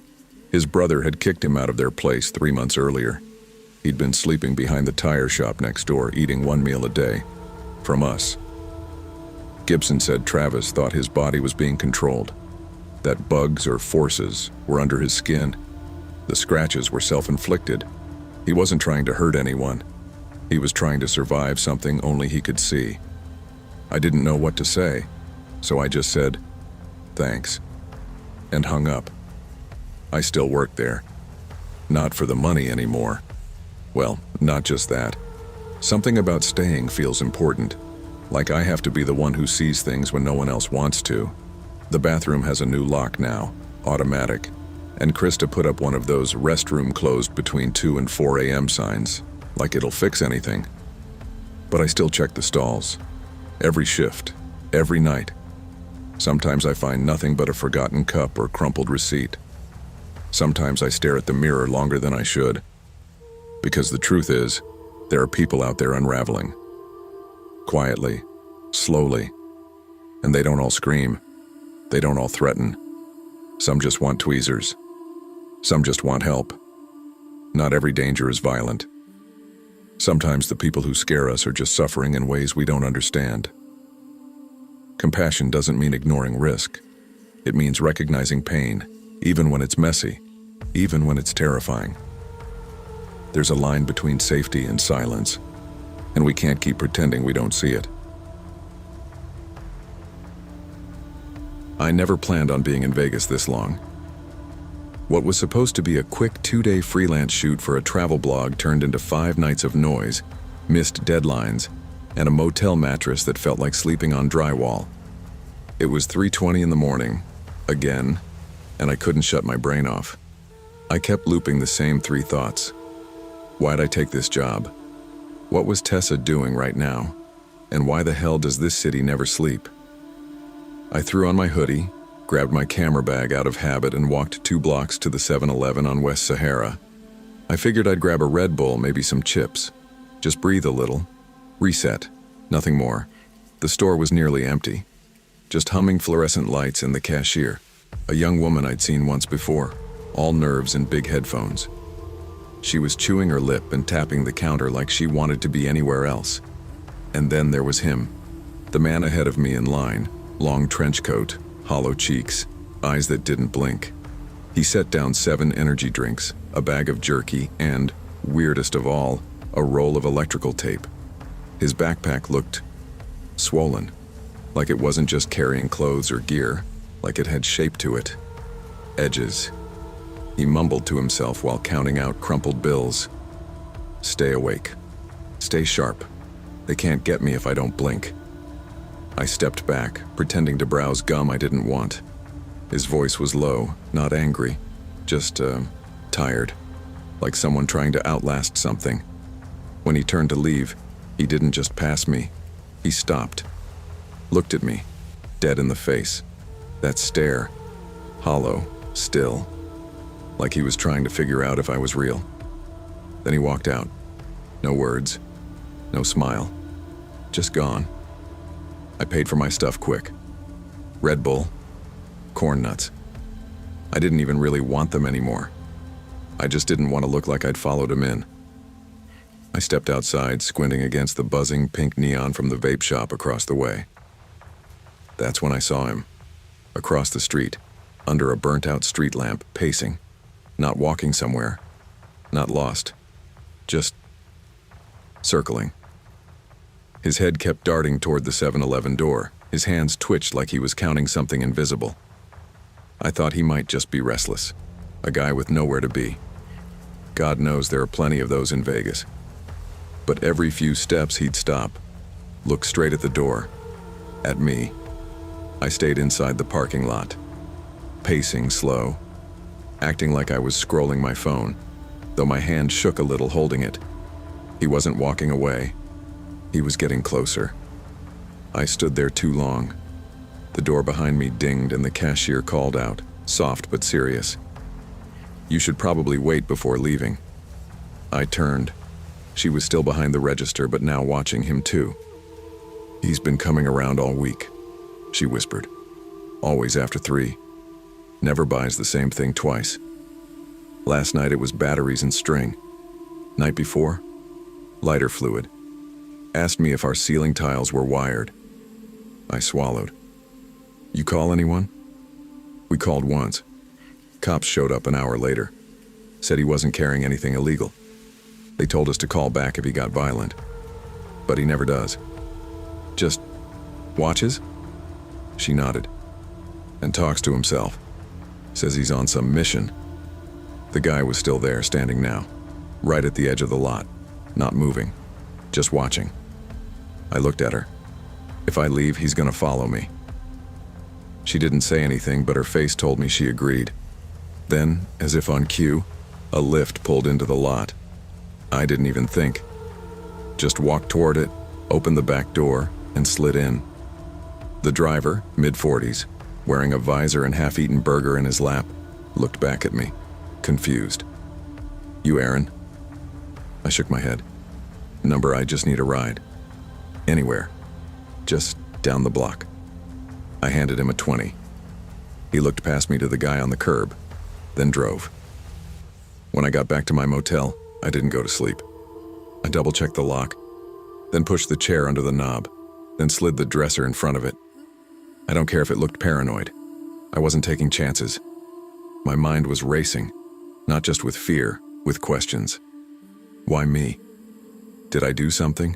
His brother had kicked him out of their place 3 months earlier. He'd been sleeping behind the tire shop next door, eating 1 meal a day. From us. Gibson said Travis thought his body was being controlled, that bugs or forces were under his skin. The scratches were self-inflicted. He wasn't trying to hurt anyone. He was trying to survive something only he could see. I didn't know what to say, so I just said, "Thanks," and hung up. I still worked there. Not for the money anymore. Well, not just that. Something about staying feels important. Like I have to be the one who sees things when no one else wants to. The bathroom has a new lock now, automatic, and Krista put up one of those restroom closed between 2 and 4 a.m. signs, like it'll fix anything. But I still check the stalls. Every shift, every night. Sometimes I find nothing but a forgotten cup or crumpled receipt. Sometimes I stare at the mirror longer than I should. Because the truth is, there are people out there unraveling. Quietly, slowly. And they don't all scream. They don't all threaten. Some just want tweezers. Some just want help. Not every danger is violent. Sometimes the people who scare us are just suffering in ways we don't understand. Compassion doesn't mean ignoring risk. It means recognizing pain, even when it's messy, even when it's terrifying. There's a line between safety and silence, and we can't keep pretending we don't see it. I never planned on being in Vegas this long. What was supposed to be a quick 2-day freelance shoot for a travel blog turned into 5 nights of noise, missed deadlines, and a motel mattress that felt like sleeping on drywall. It was 3:20 in the morning, again, and I couldn't shut my brain off. I kept looping the same 3 thoughts. Why'd I take this job? What was Tessa doing right now? And why the hell does this city never sleep? I threw on my hoodie, grabbed my camera bag out of habit, and walked 2 blocks to the 7-Eleven on West Sahara. I figured I'd grab a Red Bull, maybe some chips. Just breathe a little. Reset. Nothing more. The store was nearly empty. Just humming fluorescent lights and the cashier, a young woman I'd seen once before, all nerves and big headphones. She was chewing her lip and tapping the counter like she wanted to be anywhere else. And then there was him, the man ahead of me in line, long trench coat, hollow cheeks, eyes that didn't blink. He set down 7 energy drinks, a bag of jerky, and, weirdest of all, a roll of electrical tape. His backpack looked swollen, like it wasn't just carrying clothes or gear, like it had shape to it. Edges. He mumbled to himself while counting out crumpled bills. Stay awake. Stay sharp. They can't get me if I don't blink. I stepped back, pretending to browse gum I didn't want. His voice was low, not angry, just, tired, like someone trying to outlast something. When he turned to leave, he didn't just pass me. He stopped, looked at me, dead in the face. That stare, hollow, still, like he was trying to figure out if I was real. Then he walked out. No words, no smile, just gone. I paid for my stuff quick. Red Bull, corn nuts. I didn't even really want them anymore. I just didn't want to look like I'd followed him in. I stepped outside, squinting against the buzzing pink neon from the vape shop across the way. That's when I saw him, across the street, under a burnt-out street lamp, pacing, not walking somewhere, not lost, just circling. His head kept darting toward the 7-Eleven door. His hands twitched like he was counting something invisible. I thought he might just be restless, a guy with nowhere to be. God knows there are plenty of those in Vegas. But every few steps he'd stop, look straight at the door, at me. I stayed inside the parking lot, pacing slow, acting like I was scrolling my phone, though my hand shook a little holding it. He wasn't walking away. He was getting closer. I stood there too long. The door behind me dinged and the cashier called out, soft but serious. You should probably wait before leaving. I turned. She was still behind the register, but now watching him too. He's been coming around all week, she whispered. Always after 3. Never buys the same thing twice. Last night it was batteries and string. Night before, lighter fluid. Asked me if our ceiling tiles were wired. I swallowed. You call anyone? We called once. Cops showed up an hour later. Said he wasn't carrying anything illegal. They told us to call back if he got violent. But he never does. Just watches? She nodded. And talks to himself. Says he's on some mission. The guy was still there, standing now. Right at the edge of the lot. Not moving. Just watching. I looked at her. If I leave, he's gonna follow me. She didn't say anything, but her face told me she agreed. Then, as if on cue, a lift pulled into the lot. I didn't even think. Just walked toward it, opened the back door, and slid in. The driver, mid-40s, wearing a visor and half-eaten burger in his lap, looked back at me, confused. You Aaron? I shook my head. Number, I just need a ride. Anywhere. Just down the block. I handed him a 20. He looked past me to the guy on the curb, then drove. When I got back to my motel, I didn't go to sleep. I double-checked the lock, then pushed the chair under the knob, then slid the dresser in front of it. I don't care if it looked paranoid. I wasn't taking chances. My mind was racing, not just with fear, with questions. Why me? Did I do something?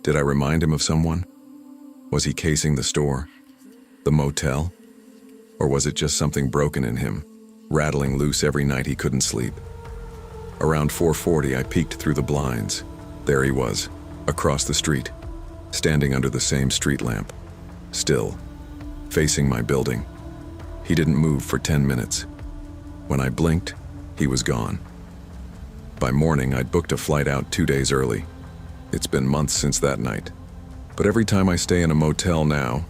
Did I remind him of someone? Was he casing the store? The motel? Or was it just something broken in him, rattling loose every night he couldn't sleep? Around 4:40, I peeked through the blinds. There he was, across the street, standing under the same street lamp, still, facing my building. He didn't move for 10 minutes. When I blinked, he was gone. By morning, I'd booked a flight out 2 days early. It's been months since that night. But every time I stay in a motel now,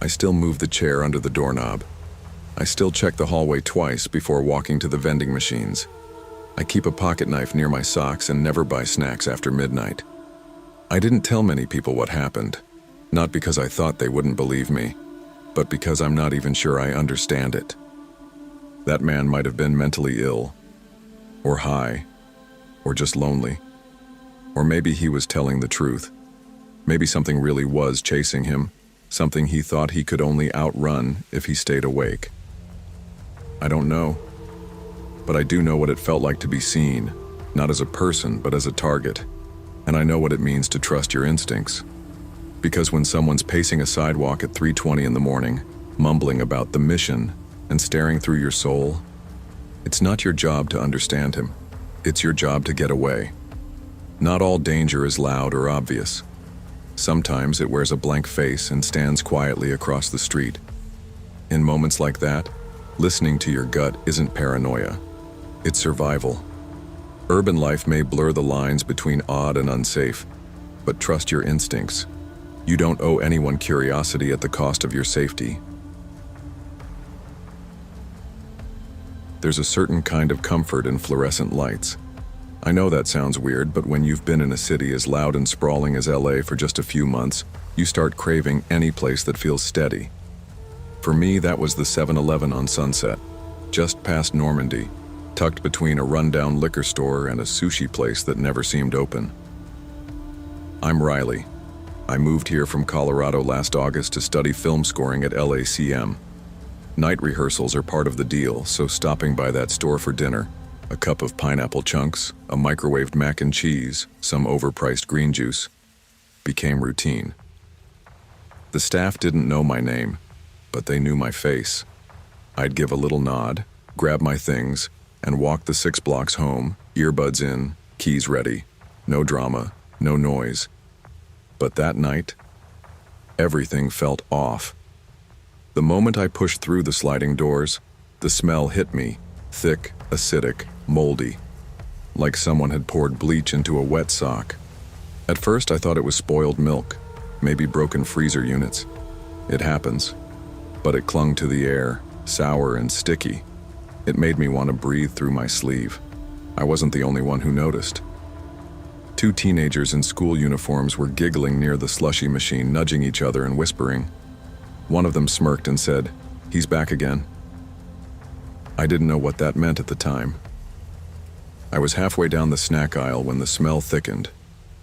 I still move the chair under the doorknob. I still check the hallway twice before walking to the vending machines. I keep a pocket knife near my socks and never buy snacks after midnight. I didn't tell many people what happened, not because I thought they wouldn't believe me, but because I'm not even sure I understand it. That man might have been mentally ill, or high, or just lonely. Or maybe he was telling the truth. Maybe something really was chasing him, something he thought he could only outrun if he stayed awake. I don't know. But I do know what it felt like to be seen, not as a person, but as a target. And I know what it means to trust your instincts. Because when someone's pacing a sidewalk at 3:20 in the morning, mumbling about the mission and staring through your soul, it's not your job to understand him. It's your job to get away. Not all danger is loud or obvious. Sometimes it wears a blank face and stands quietly across the street. In moments like that, listening to your gut isn't paranoia. It's survival. Urban life may blur the lines between odd and unsafe, but trust your instincts. You don't owe anyone curiosity at the cost of your safety. There's a certain kind of comfort in fluorescent lights. I know that sounds weird, but when you've been in a city as loud and sprawling as LA for just a few months, you start craving any place that feels steady. For me, that was the 7-Eleven on Sunset, just past Normandy, tucked between a rundown liquor store and a sushi place that never seemed open. I'm Riley. I moved here from Colorado last August to study film scoring at LACM. Night rehearsals are part of the deal, so stopping by that store for dinner, a cup of pineapple chunks, a microwaved mac and cheese, some overpriced green juice, became routine. The staff didn't know my name, but they knew my face. I'd give a little nod, grab my things, and walk the 6 blocks home, earbuds in, keys ready. No drama, no noise. But that night, everything felt off. The moment I pushed through the sliding doors, the smell hit me, thick, acidic, moldy, like someone had poured bleach into a wet sock. At first I thought it was spoiled milk, maybe broken freezer units. It happens. But it clung to the air, sour and sticky. It made me want to breathe through my sleeve. I wasn't the only one who noticed. 2 teenagers in school uniforms were giggling near the slushy machine, nudging each other and whispering. One of them smirked and said, "He's back again." I didn't know what that meant at the time. I was halfway down the snack aisle when the smell thickened,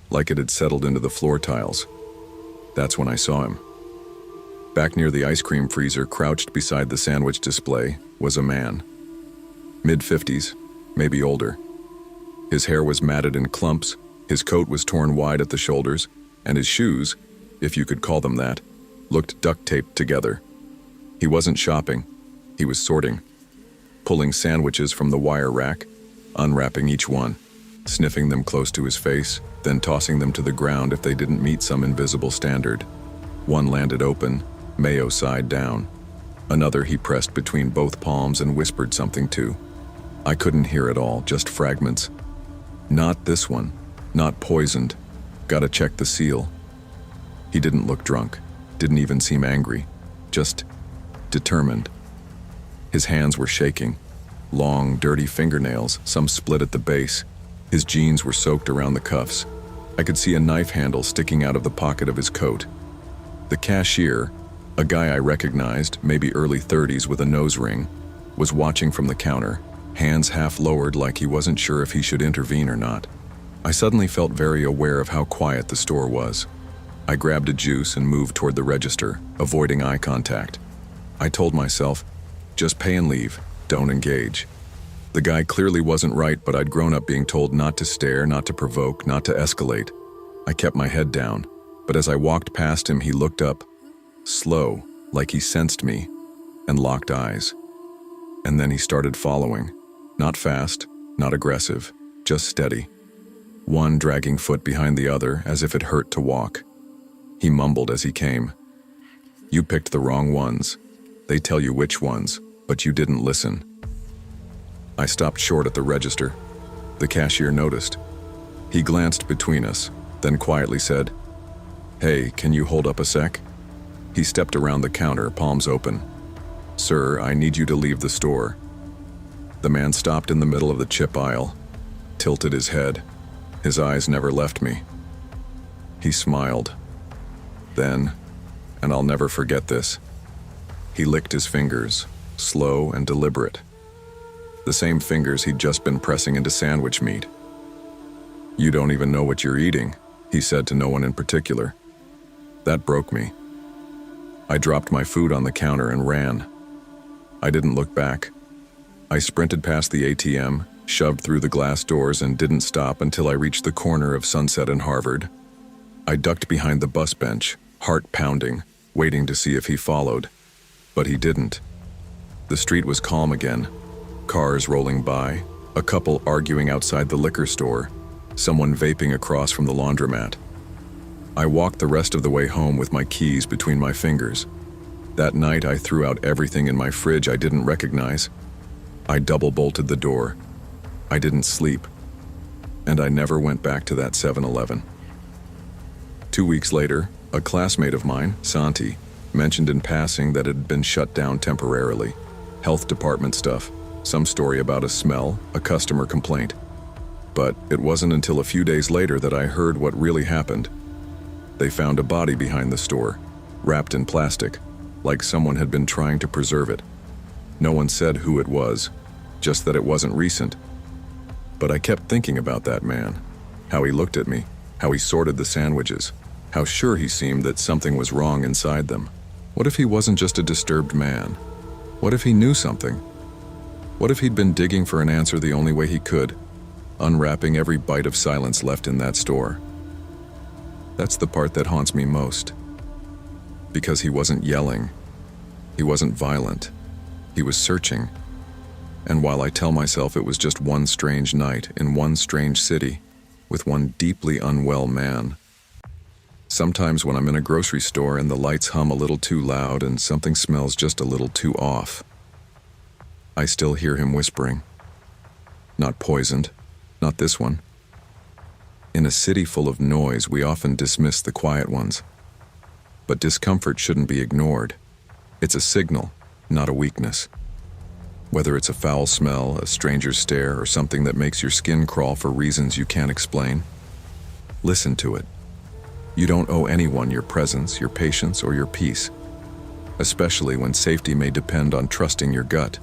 like it had settled into the floor tiles. That's when I saw him. Back near the ice cream freezer, crouched beside the sandwich display, was a man. Mid-50s, maybe older. His hair was matted in clumps, his coat was torn wide at the shoulders, and his shoes, if you could call them that, looked duct-taped together. He wasn't shopping, he was sorting. Pulling sandwiches from the wire rack, unwrapping each one, sniffing them close to his face, then tossing them to the ground if they didn't meet some invisible standard. One landed open, mayo side down. Another he pressed between both palms and whispered something to. I couldn't hear it all, just fragments. Not this one, not poisoned. Gotta check the seal. He didn't look drunk, didn't even seem angry, just determined. His hands were shaking. Long, dirty fingernails, some split at the base. His jeans were soaked around the cuffs. I could see a knife handle sticking out of the pocket of his coat. The cashier, a guy I recognized, maybe early 30s with a nose ring, was watching from the counter, hands half lowered like he wasn't sure if he should intervene or not. I suddenly felt very aware of how quiet the store was. I grabbed a juice and moved toward the register, avoiding eye contact. I told myself, just pay and leave, don't engage. The guy clearly wasn't right, but I'd grown up being told not to stare, not to provoke, not to escalate. I kept my head down, but as I walked past him, he looked up, slow, like he sensed me, and locked eyes. And then he started following. Not fast, not aggressive, just steady. One dragging foot behind the other as if it hurt to walk. He mumbled as he came. You picked the wrong ones. They tell you which ones, but you didn't listen. I stopped short at the register. The cashier noticed. He glanced between us, then quietly said, "Hey, can you hold up a sec?" He stepped around the counter, palms open. "Sir, I need you to leave the store." The man stopped in the middle of the chip aisle, tilted his head. His eyes never left me. He smiled. Then, and I'll never forget this, he licked his fingers, slow and deliberate. The same fingers he'd just been pressing into sandwich meat. "You don't even know what you're eating," he said to no one in particular. That broke me. I dropped my food on the counter and ran. I didn't look back. I sprinted past the ATM, shoved through the glass doors, and didn't stop until I reached the corner of Sunset and Harvard. I ducked behind the bus bench, heart pounding, waiting to see if he followed. But he didn't. The street was calm again. Cars rolling by, a couple arguing outside the liquor store, someone vaping across from the laundromat. I walked the rest of the way home with my keys between my fingers. That night I threw out everything in my fridge I didn't recognize. I double-bolted the door. I didn't sleep. And I never went back to that 7-Eleven. 2 weeks later, a classmate of mine, Santi, mentioned in passing that it had been shut down temporarily. Health department stuff. Some story about a smell, a customer complaint. But it wasn't until a few days later that I heard what really happened. They found a body behind the store, wrapped in plastic, like someone had been trying to preserve it. No one said who it was, just that it wasn't recent. But I kept thinking about that man, how he looked at me, how he sorted the sandwiches, how sure he seemed that something was wrong inside them. What if he wasn't just a disturbed man? What if he knew something? What if he'd been digging for an answer the only way he could, unwrapping every bite of silence left in that store? That's the part that haunts me most. Because he wasn't yelling. He wasn't violent. He was searching. And while I tell myself it was just one strange night in one strange city with one deeply unwell man, sometimes when I'm in a grocery store and the lights hum a little too loud and something smells just a little too off, I still hear him whispering. Not poisoned, not this one. In a city full of noise, we often dismiss the quiet ones. But discomfort shouldn't be ignored. It's a signal, not a weakness. Whether it's a foul smell, a stranger's stare, or something that makes your skin crawl for reasons you can't explain, listen to it. You don't owe anyone your presence, your patience, or your peace, especially when safety may depend on trusting your gut.